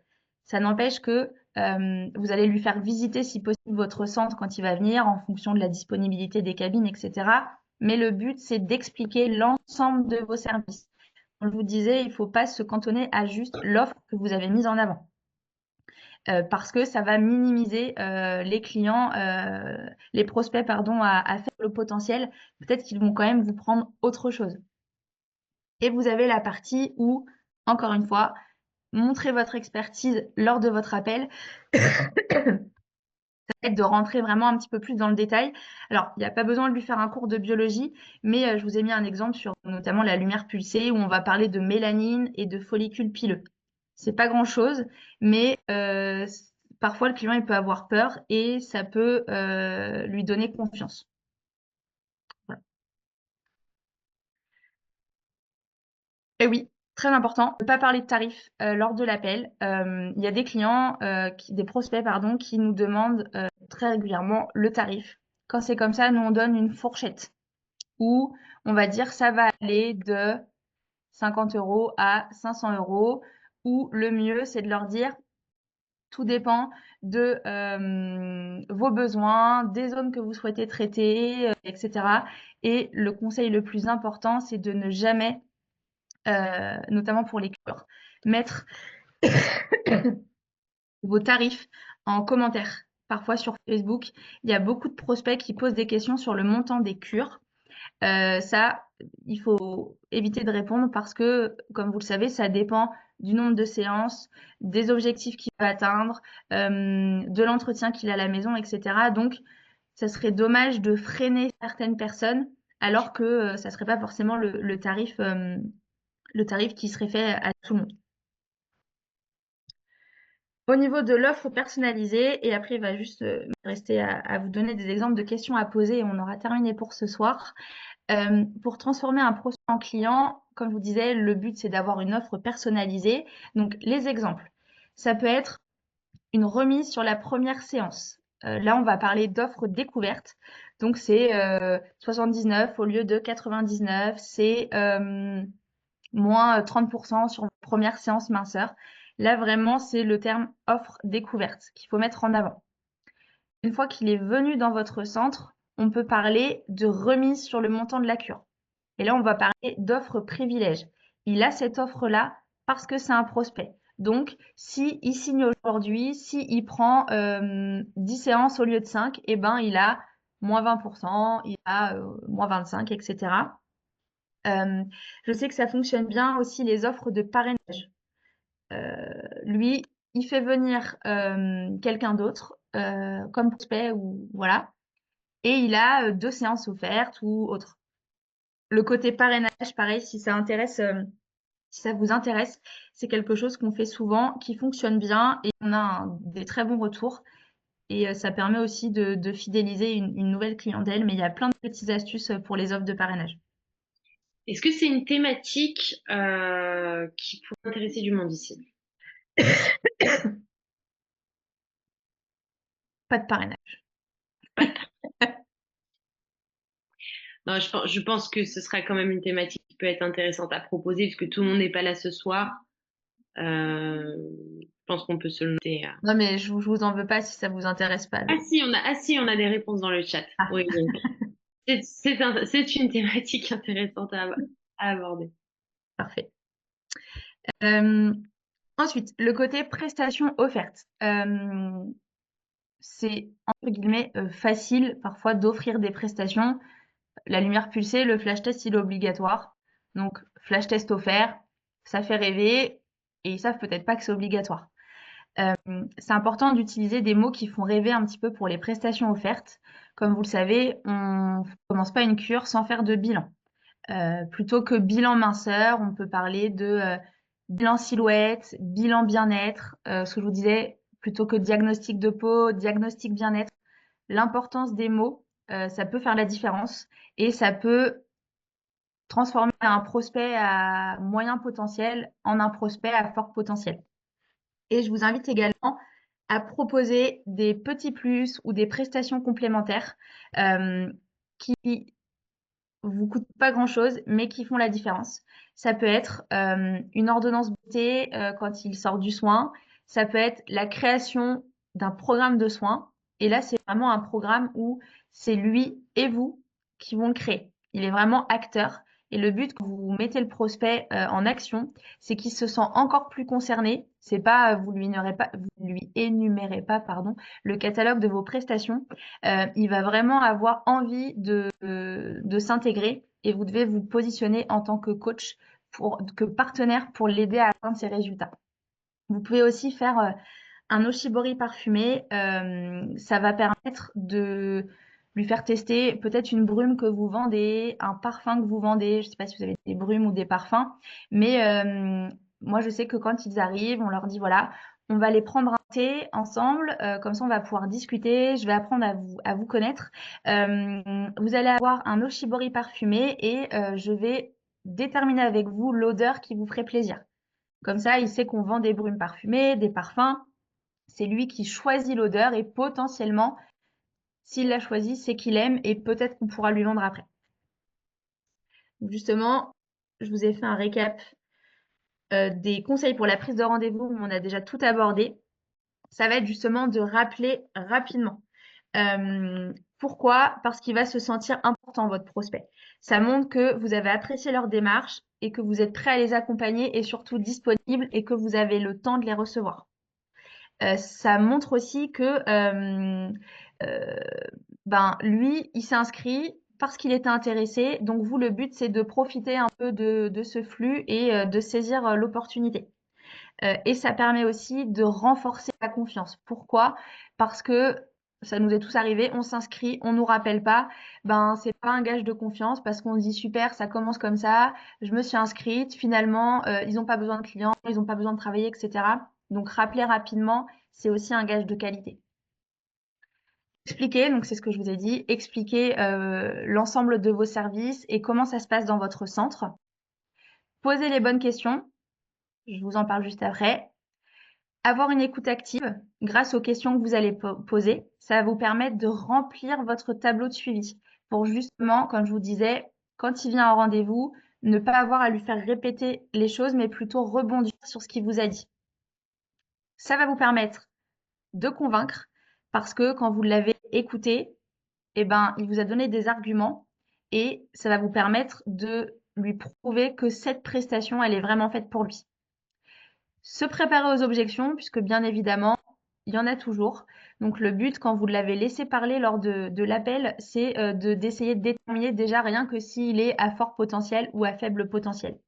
Ça n'empêche que vous allez lui faire visiter, si possible, votre centre quand il va venir, en fonction de la disponibilité des cabines, etc. Mais le but, c'est d'expliquer l'ensemble de vos services. Comme je vous disais, il ne faut pas se cantonner à juste l'offre que vous avez mise en avant. Parce que ça va minimiser les clients, les prospects, pardon, à faible potentiel. Peut-être qu'ils vont quand même vous prendre autre chose. Et vous avez la partie où, encore une fois, montrez votre expertise lors de votre appel. Ça va être de rentrer vraiment un petit peu plus dans le détail. Alors, il n'y a pas besoin de lui faire un cours de biologie, mais je vous ai mis un exemple sur notamment la lumière pulsée où on va parler de mélanine et de follicules pileux. C'est pas grand-chose, mais parfois le client il peut avoir peur et ça peut lui donner confiance. Voilà. Et oui, très important, ne pas parler de tarifs lors de l'appel. Il y a des clients, des prospects pardon, qui nous demandent très régulièrement le tarif. Quand c'est comme ça, nous on donne une fourchette où on va dire ça va aller de 50 € à 500 €, ou le mieux c'est de leur dire tout dépend de vos besoins, des zones que vous souhaitez traiter, etc. Et le conseil le plus important, c'est de ne jamais, notamment pour les cures, mettre vos tarifs en commentaire. Parfois sur Facebook, il y a beaucoup de prospects qui posent des questions sur le montant des cures. Ça, il faut éviter de répondre parce que, comme vous le savez, ça dépend du nombre de séances, des objectifs qu'il va atteindre, de l'entretien qu'il a à la maison, etc. Donc, ça serait dommage de freiner certaines personnes alors que ça serait pas forcément le tarif qui serait fait à tout le monde. Au niveau de l'offre personnalisée, et après il va juste me rester à vous donner des exemples de questions à poser et on aura terminé pour ce soir. Pour transformer un prospect en client, comme je vous disais, le but c'est d'avoir une offre personnalisée. Donc les exemples, ça peut être une remise sur la première séance. Là, on va parler d'offre découverte. Donc c'est 79 au lieu de 99, c'est moins 30% sur la première séance minceur. Là, vraiment, c'est le terme offre découverte qu'il faut mettre en avant. Une fois qu'il est venu dans votre centre, on peut parler de remise sur le montant de la cure. Et là, on va parler d'offre privilège. Il a cette offre-là parce que c'est un prospect. Donc, s'il signe aujourd'hui, s'il prend 10 séances au lieu de 5, eh ben, il a moins 20%, il a moins 25, etc. Je sais que ça fonctionne bien aussi les offres de parrainage. Lui, il fait venir quelqu'un d'autre comme prospect ou voilà, et il a 2 séances offertes ou autre. Le côté parrainage, pareil, si ça vous intéresse, c'est quelque chose qu'on fait souvent, qui fonctionne bien et on a des très bons retours. Et ça permet aussi de fidéliser une nouvelle clientèle, mais il y a plein de petites astuces pour les offres de parrainage. Est-ce que c'est une thématique qui pourrait intéresser du monde ici? Pas de parrainage. Non, je pense que ce sera quand même une thématique qui peut être intéressante à proposer, puisque tout le monde n'est pas là ce soir. Je pense qu'on peut se le noter. Non, mais je vous en veux pas si ça vous intéresse pas. Ah si, on a des réponses dans le chat. Ah. Oui, donc c'est une thématique intéressante à aborder. Parfait. Ensuite, le côté prestations offertes. C'est entre guillemets facile parfois d'offrir des prestations. La lumière pulsée, le flash test, il est obligatoire. Donc, flash test offert, ça fait rêver et ils savent peut-être pas que c'est obligatoire. C'est important d'utiliser des mots qui font rêver un petit peu pour les prestations offertes. Comme vous le savez, on commence pas une cure sans faire de bilan. Plutôt que bilan minceur, on peut parler de bilan silhouette, bilan bien-être, ce que je vous disais, plutôt que diagnostic de peau, diagnostic bien-être. L'importance des mots, ça peut faire la différence et ça peut transformer un prospect à moyen potentiel en un prospect à fort potentiel. Et je vous invite également à proposer des petits plus ou des prestations complémentaires qui vous coûtent pas grand-chose, mais qui font la différence. Ça peut être une ordonnance beauté quand il sort du soin. Ça peut être la création d'un programme de soins. Et là, c'est vraiment un programme où c'est lui et vous qui vont le créer. Il est vraiment acteur. Et le but, quand vous mettez le prospect en action, c'est qu'il se sent encore plus concerné. C'est pas vous lui énumérez pas, pardon, le catalogue de vos prestations. Il va vraiment avoir envie de s'intégrer et vous devez vous positionner en tant que coach, que partenaire pour l'aider à atteindre ses résultats. Vous pouvez aussi faire un oshibori parfumé. Ça va permettre de lui faire tester peut-être une brume que vous vendez, un parfum que vous vendez. Je ne sais pas si vous avez des brumes ou des parfums, mais moi je sais que quand ils arrivent, on leur dit voilà, on va aller prendre un thé ensemble, comme ça on va pouvoir discuter, je vais apprendre à vous connaître. Vous allez avoir un oshibori parfumé et je vais déterminer avec vous l'odeur qui vous ferait plaisir. Comme ça, il sait qu'on vend des brumes parfumées, des parfums. C'est lui qui choisit l'odeur et potentiellement, s'il l'a choisi, c'est qu'il aime et peut-être qu'on pourra lui vendre après. Donc justement, je vous ai fait un récap des conseils pour la prise de rendez-vous où on a déjà tout abordé. Ça va être justement de rappeler rapidement. Pourquoi? Parce qu'il va se sentir important, votre prospect. Ça montre que vous avez apprécié leur démarche et que vous êtes prêt à les accompagner et surtout disponible et que vous avez le temps de les recevoir. Ça montre aussi que lui, il s'est inscrit parce qu'il était intéressé. Donc vous, le but, c'est de profiter un peu de ce flux et de saisir l'opportunité. Et ça permet aussi de renforcer la confiance. Pourquoi? Parce que ça nous est tous arrivé, on s'inscrit, on nous rappelle pas, c'est pas un gage de confiance parce qu'on se dit super, ça commence comme ça, je me suis inscrite, finalement ils n'ont pas besoin de clients, ils n'ont pas besoin de travailler, etc. Donc rappeler rapidement, c'est aussi un gage de qualité. Expliquer, donc c'est ce que je vous ai dit, expliquer l'ensemble de vos services et comment ça se passe dans votre centre. Poser les bonnes questions, je vous en parle juste après. Avoir une écoute active grâce aux questions que vous allez poser, ça va vous permettre de remplir votre tableau de suivi pour justement, comme je vous disais, quand il vient en rendez-vous, ne pas avoir à lui faire répéter les choses, mais plutôt rebondir sur ce qu'il vous a dit. Ça va vous permettre de convaincre parce que quand vous l'avez écouté, il vous a donné des arguments et ça va vous permettre de lui prouver que cette prestation, elle est vraiment faite pour lui. Se préparer aux objections, puisque bien évidemment, il y en a toujours. Donc le but, quand vous l'avez laissé parler lors de l'appel, c'est d'essayer de déterminer déjà rien que s'il est à fort potentiel ou à faible potentiel.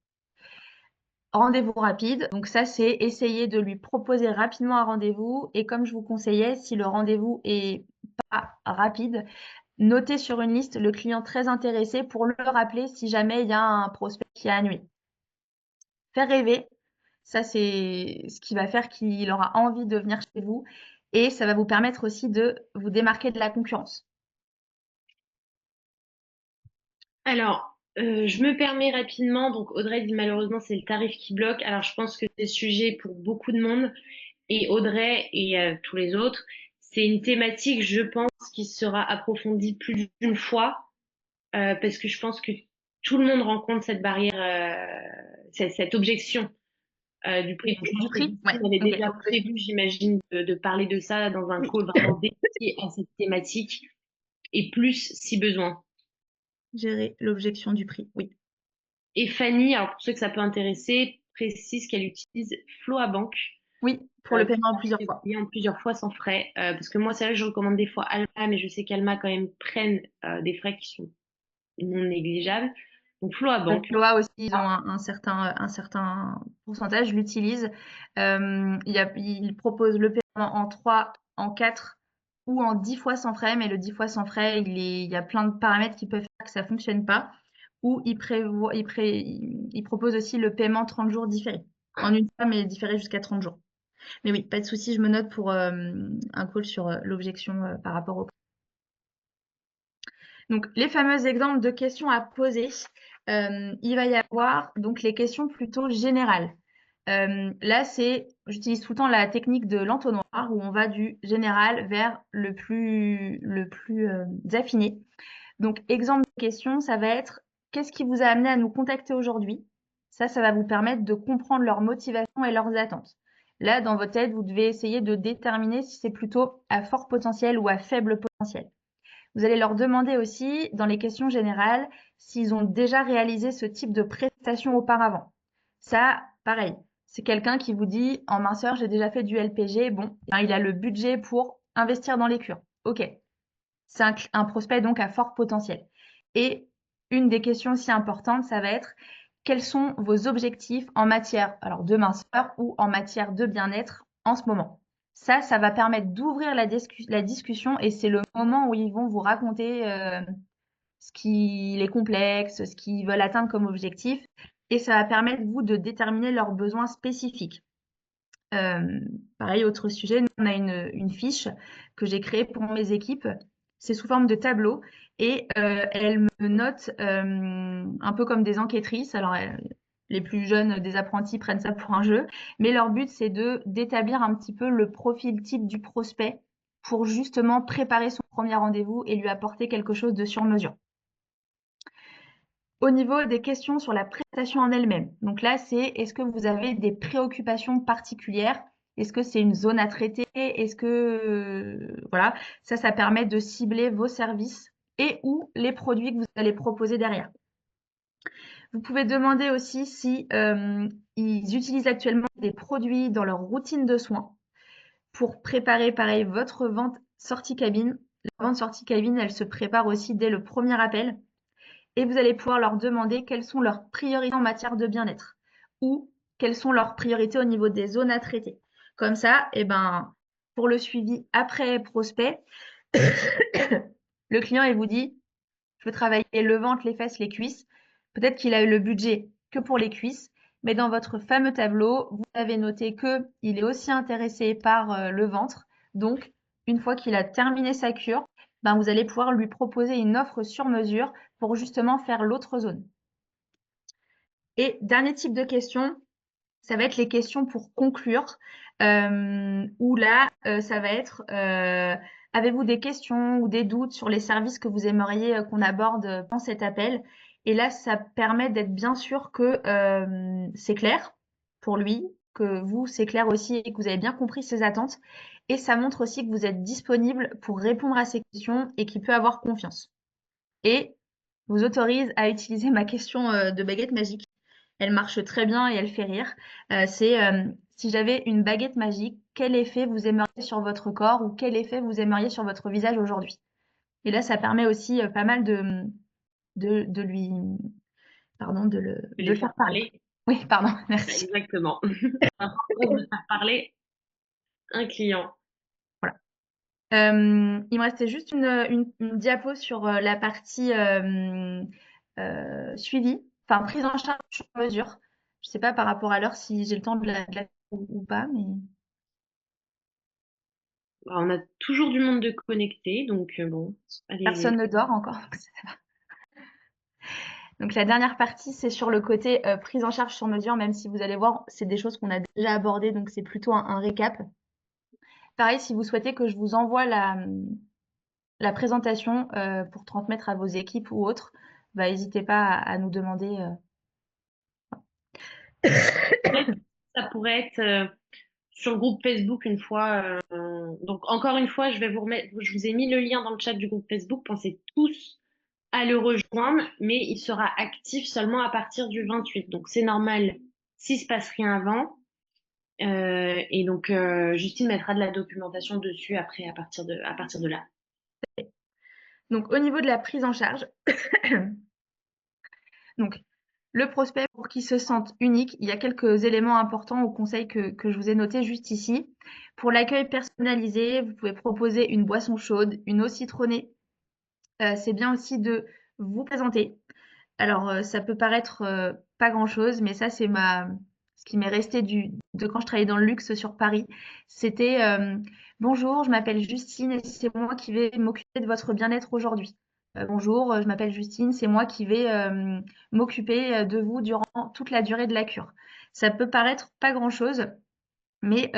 Rendez-vous rapide, donc ça c'est essayer de lui proposer rapidement un rendez-vous et comme je vous conseillais, si le rendez-vous est pas rapide, notez sur une liste le client très intéressé pour le rappeler si jamais il y a un prospect qui a annulé. Faire rêver, ça, c'est ce qui va faire qu'il aura envie de venir chez vous et ça va vous permettre aussi de vous démarquer de la concurrence. Alors, je me permets rapidement, donc Audrey dit malheureusement c'est le tarif qui bloque. Alors je pense que c'est sujet pour beaucoup de monde et Audrey et tous les autres, c'est une thématique, je pense, qui sera approfondie plus d'une fois parce que je pense que tout le monde rencontre cette barrière, cette objection du prix. Donc, je pense Du que prix? Ouais, on avait ok. déjà prévu, j'imagine, de parler de ça dans un call vraiment dédié à cette thématique et plus si besoin. Gérer l'objection du prix, oui. Et Fanny, alors pour ceux que ça peut intéresser, précise qu'elle utilise Floabank Oui, pour le paiement en pour plusieurs acheter fois. le billet en plusieurs fois sans frais. Parce que moi, c'est vrai que je recommande des fois Alma, mais je sais qu'Alma quand même prennent des frais qui sont non négligeables. Donc Floabank. Floa aussi, ils ont un certain pourcentage, l'utilisent. Ils proposent le paiement en 3, en 4 ou en 10 fois sans frais, mais le 10 fois sans frais, il y a plein de paramètres qui peuvent faire que ça fonctionne pas. Ou ils proposent aussi le paiement 30 jours différé. En une fois, mais différé jusqu'à 30 jours. Mais oui, pas de souci, je me note pour un call sur l'objection par rapport au. Donc, les fameux exemples de questions à poser, il va y avoir donc les questions plutôt générales. Là, j'utilise tout le temps la technique de l'entonnoir où on va du général vers le plus affiné. Donc, exemple de question, ça va être qu'est-ce qui vous a amené à nous contacter aujourd'hui? Ça va vous permettre de comprendre leur motivation et leurs attentes. Là, dans votre tête, vous devez essayer de déterminer si c'est plutôt à fort potentiel ou à faible potentiel. Vous allez leur demander aussi, dans les questions générales, s'ils ont déjà réalisé ce type de prestation auparavant. Ça, pareil, c'est quelqu'un qui vous dit en minceur, j'ai déjà fait du LPG, bon, il a le budget pour investir dans les cures. Ok, c'est un prospect donc à fort potentiel. Et une des questions aussi importantes, ça va être quels sont vos objectifs en matière de minceur ou en matière de bien-être en ce moment. Ça va permettre d'ouvrir la discussion et c'est le moment où ils vont vous raconter ce qui les complexe, ce qu'ils veulent atteindre comme objectif et ça va permettre vous de déterminer leurs besoins spécifiques. Pareil, autre sujet, nous, on a une fiche que j'ai créée pour mes équipes. C'est sous forme de tableau et elle me note un peu comme des enquêtrices. Alors, les plus jeunes des apprentis prennent ça pour un jeu, mais leur but, c'est d'établir un petit peu le profil type du prospect pour justement préparer son premier rendez-vous et lui apporter quelque chose de sur mesure. Au niveau des questions sur la prestation en elle-même, donc là, c'est est-ce que vous avez des préoccupations particulières? Est-ce que c'est une zone à traiter? Est-ce que voilà, ça permet de cibler vos services et ou les produits que vous allez proposer derrière. Vous pouvez demander aussi si ils utilisent actuellement des produits dans leur routine de soins pour préparer, pareil, votre vente sortie cabine. La vente sortie cabine, elle se prépare aussi dès le premier appel. Et vous allez pouvoir leur demander quelles sont leurs priorités en matière de bien-être ou quelles sont leurs priorités au niveau des zones à traiter. Comme ça, pour le suivi après prospect, le client il vous dit je veux travailler le ventre, les fesses, les cuisses. Peut-être qu'il a eu le budget que pour les cuisses, mais dans votre fameux tableau, vous avez noté qu'il est aussi intéressé par le ventre. Donc, une fois qu'il a terminé sa cure, vous allez pouvoir lui proposer une offre sur mesure pour justement faire l'autre zone. Et dernier type de question, ça va être les questions pour conclure, où là, ça va être avez-vous des questions ou des doutes sur les services que vous aimeriez qu'on aborde dans cet appel? Et là, ça permet d'être bien sûr que c'est clair pour lui, que vous, c'est clair aussi et que vous avez bien compris ses attentes. Et ça montre aussi que vous êtes disponible pour répondre à ces questions et qu'il peut avoir confiance. Et vous autorise à utiliser ma question de baguette magique. Elle marche très bien et elle fait rire. C'est si j'avais une baguette magique, quel effet vous aimeriez sur votre corps ou quel effet vous aimeriez sur votre visage aujourd'hui? Et là, ça permet aussi pas mal de lui, pardon, de le faire parler. Oui, pardon, merci. Exactement. De faire parler un client. Voilà. Il me restait juste une diapo sur la partie suivi, enfin prise en charge sur mesure. Je sais pas par rapport à l'heure si j'ai le temps de la ou pas, mais On a toujours du monde de connecté, donc bon, allez. Personne ne dort encore. Donc ça va. Donc la dernière partie, c'est sur le côté prise en charge sur mesure, même si vous allez voir, c'est des choses qu'on a déjà abordées, donc c'est plutôt un récap. Pareil, si vous souhaitez que je vous envoie la la présentation pour transmettre à vos équipes ou autres, bah, n'hésitez pas à nous demander. Ça pourrait être sur le groupe Facebook une fois. Donc encore une fois, je vous ai mis le lien dans le chat du groupe Facebook. Pensez tous à le rejoindre, mais il sera actif seulement à partir du 28. Donc c'est normal s'il se passe rien avant. Et donc Justine mettra de la documentation dessus après à partir de là. Donc au niveau de la prise en charge, donc le prospect, pour qu'il se sente unique, il y a quelques éléments importants au conseil que je vous ai notés juste ici. Pour l'accueil personnalisé, vous pouvez proposer une boisson chaude, une eau citronnée. C'est bien aussi de vous présenter. Alors, ça peut paraître pas grand-chose, mais ça, c'est ce qui m'est resté de quand je travaillais dans le luxe sur Paris. C'était bonjour, je m'appelle Justine et c'est moi qui vais m'occuper de votre bien-être aujourd'hui. Bonjour, je m'appelle Justine, c'est moi qui vais m'occuper de vous durant toute la durée de la cure. Ça peut paraître pas grand-chose, mais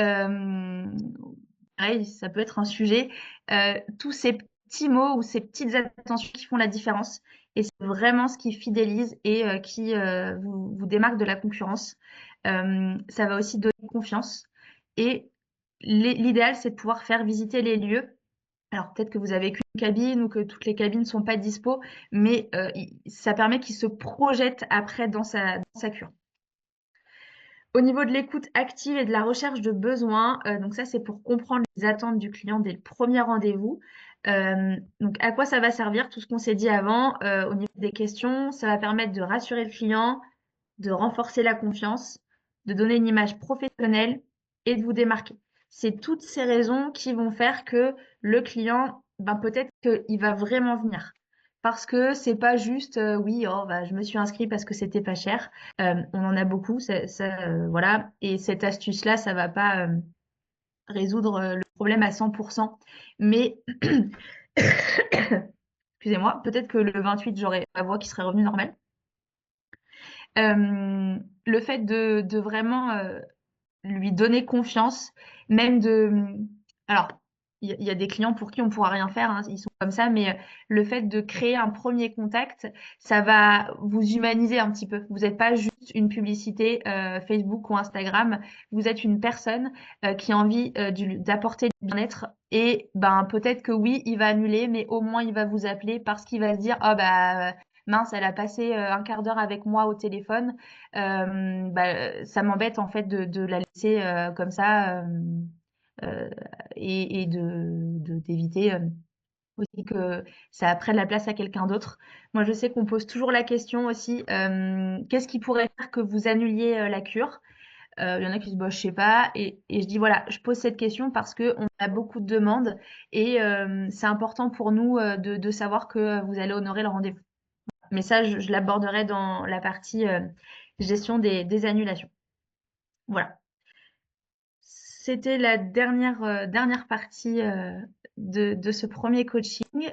pareil, ça peut être un sujet. Tous ces petits mots ou ces petites attentions qui font la différence. Et c'est vraiment ce qui fidélise et qui vous démarque de la concurrence. Ça va aussi donner confiance. Et l'idéal, c'est de pouvoir faire visiter les lieux. Alors peut-être que vous avez qu'une cabine ou que toutes les cabines ne sont pas dispo, mais ça permet qu'il se projette après dans sa cure. Au niveau de l'écoute active et de la recherche de besoins, donc ça, c'est pour comprendre les attentes du client dès le premier rendez-vous. Donc à quoi ça va servir? Tout ce qu'on s'est dit avant, au niveau des questions, ça va permettre de rassurer le client, de renforcer la confiance, de donner une image professionnelle et de vous démarquer. C'est toutes ces raisons qui vont faire que le client, ben, peut-être qu'il va vraiment venir. Parce que c'est pas juste oui, oh, bah, je me suis inscrit parce que c'était pas cher. On en a beaucoup, voilà. Et cette astuce-là, ça va pas résoudre le problème à 100%. Mais excusez-moi, peut-être que le 28, j'aurai ma voix qui serait revenue normale. Le fait de vraiment lui donner confiance, même alors, il y a des clients pour qui on pourra rien faire, hein, ils sont comme ça, mais le fait de créer un premier contact, ça va vous humaniser un petit peu. Vous n'êtes pas juste une publicité Facebook ou Instagram, vous êtes une personne qui a envie d'apporter du bien-être et ben peut-être que oui, il va annuler, mais au moins il va vous appeler parce qu'il va se dire oh bah mince, elle a passé un quart d'heure avec moi au téléphone. Bah, ça m'embête en fait de la laisser comme ça et d'éviter aussi que ça prenne la place à quelqu'un d'autre. Moi, je sais qu'on pose toujours la question aussi, qu'est-ce qui pourrait faire que vous annuliez la cure? Il y en a qui se disent, bah, je sais pas. Et je dis, voilà, je pose cette question parce qu'on a beaucoup de demandes et c'est important pour nous de savoir que vous allez honorer le rendez-vous. Mais ça, je l'aborderai dans la partie gestion des annulations. Voilà. C'était la dernière partie de ce premier coaching.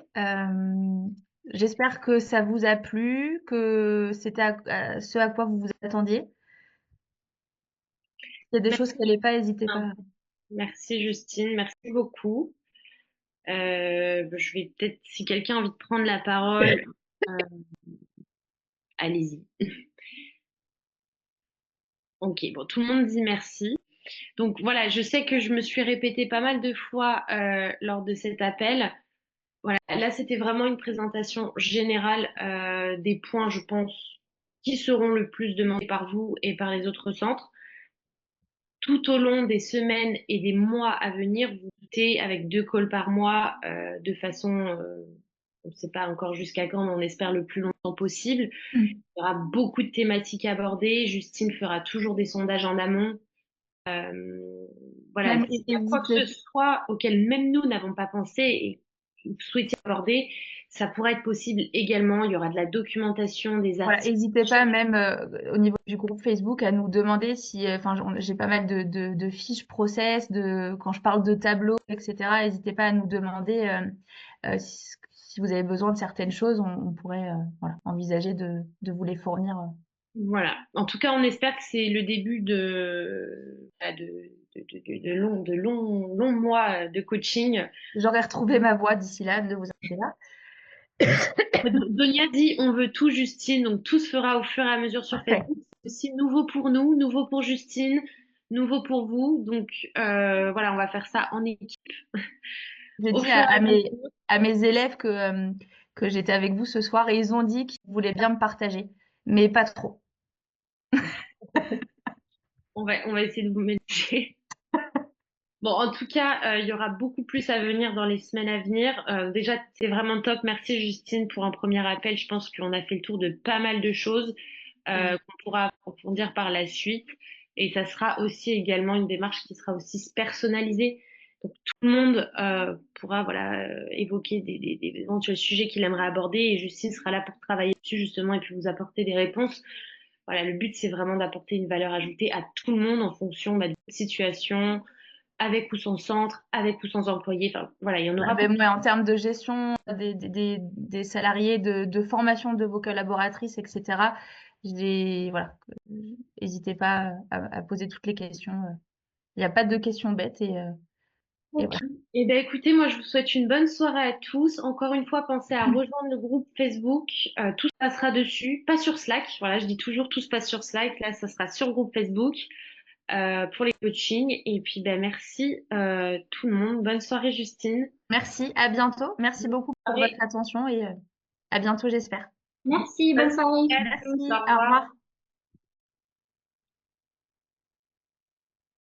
J'espère que ça vous a plu, que c'était ce à quoi vous vous attendiez. S'il y a des choses qui n'allaient pas, n'hésitez pas. Merci Justine, merci beaucoup. Je vais peut-être, si quelqu'un a envie de prendre la parole, allez-y. Ok, bon, tout le monde dit merci. Donc voilà, je sais que je me suis répétée pas mal de fois lors de cet appel. Voilà, là c'était vraiment une présentation générale des points, je pense, qui seront le plus demandés par vous et par les autres centres. Tout au long des semaines et des mois à venir, vous doutez, avec 2 calls par mois, de façon, on ne sait pas encore jusqu'à quand, mais on espère le plus longtemps possible. Il y aura beaucoup de thématiques abordées. Justine fera toujours des sondages en amont. Voilà, s'il y a quoi que ce soit auquel même nous n'avons pas pensé et que vous souhaitez aborder, ça pourrait être possible également. Il y aura de la documentation, des Voilà, articles. n'hésitez pas même au niveau du groupe Facebook à nous demander si, enfin, j'ai pas mal de fiches process, quand je parle de tableaux, etc. N'hésitez pas à nous demander si vous avez besoin de certaines choses, on pourrait voilà, envisager de vous les fournir. Voilà. En tout cas, on espère que c'est le début longs mois de coaching. J'aurais retrouvé ma voix d'ici là, ne vous inquiétez pas. Donia dit on veut tout, Justine, donc tout se fera au fur et à mesure sur Parfait. Facebook. C'est aussi nouveau pour nous, nouveau pour Justine, nouveau pour vous. Donc voilà, on va faire ça en équipe. J'ai Au dit fur et à mesure. à mes élèves que j'étais avec vous ce soir et ils ont dit qu'ils voulaient bien me partager, mais pas trop. On va essayer de vous ménager. Bon, en tout cas, il y aura beaucoup plus à venir dans les semaines à venir. Déjà, c'est vraiment top. Merci Justine pour un premier appel. Je pense qu'on a fait le tour de pas mal de choses qu'on pourra approfondir par la suite. Et ça sera aussi également une démarche qui sera aussi personnalisée. Donc tout le monde pourra évoquer des éventuels sujets qu'il aimerait aborder et Justine sera là pour travailler dessus justement et puis vous apporter des réponses. Voilà, le but c'est vraiment d'apporter une valeur ajoutée à tout le monde en fonction de la situation, avec ou sans centre, avec ou sans employé. Enfin, voilà, il y en aura Ben, moi, en termes de gestion des salariés, de formation de vos collaboratrices, etc., voilà, n'hésitez pas à poser toutes les questions. Il n'y a pas de questions bêtes et voilà. Eh bien, écoutez, moi, je vous souhaite une bonne soirée à tous. Encore une fois, pensez à rejoindre le groupe Facebook. Tout se passera dessus, pas sur Slack. Voilà, je dis toujours tout se passe sur Slack. Là, ça sera sur le groupe Facebook pour les coachings. Et puis, ben, merci tout le monde. Bonne soirée, Justine. Merci, à bientôt. Merci beaucoup pour votre attention et à bientôt, j'espère. Merci, bonne soirée. Merci, au revoir.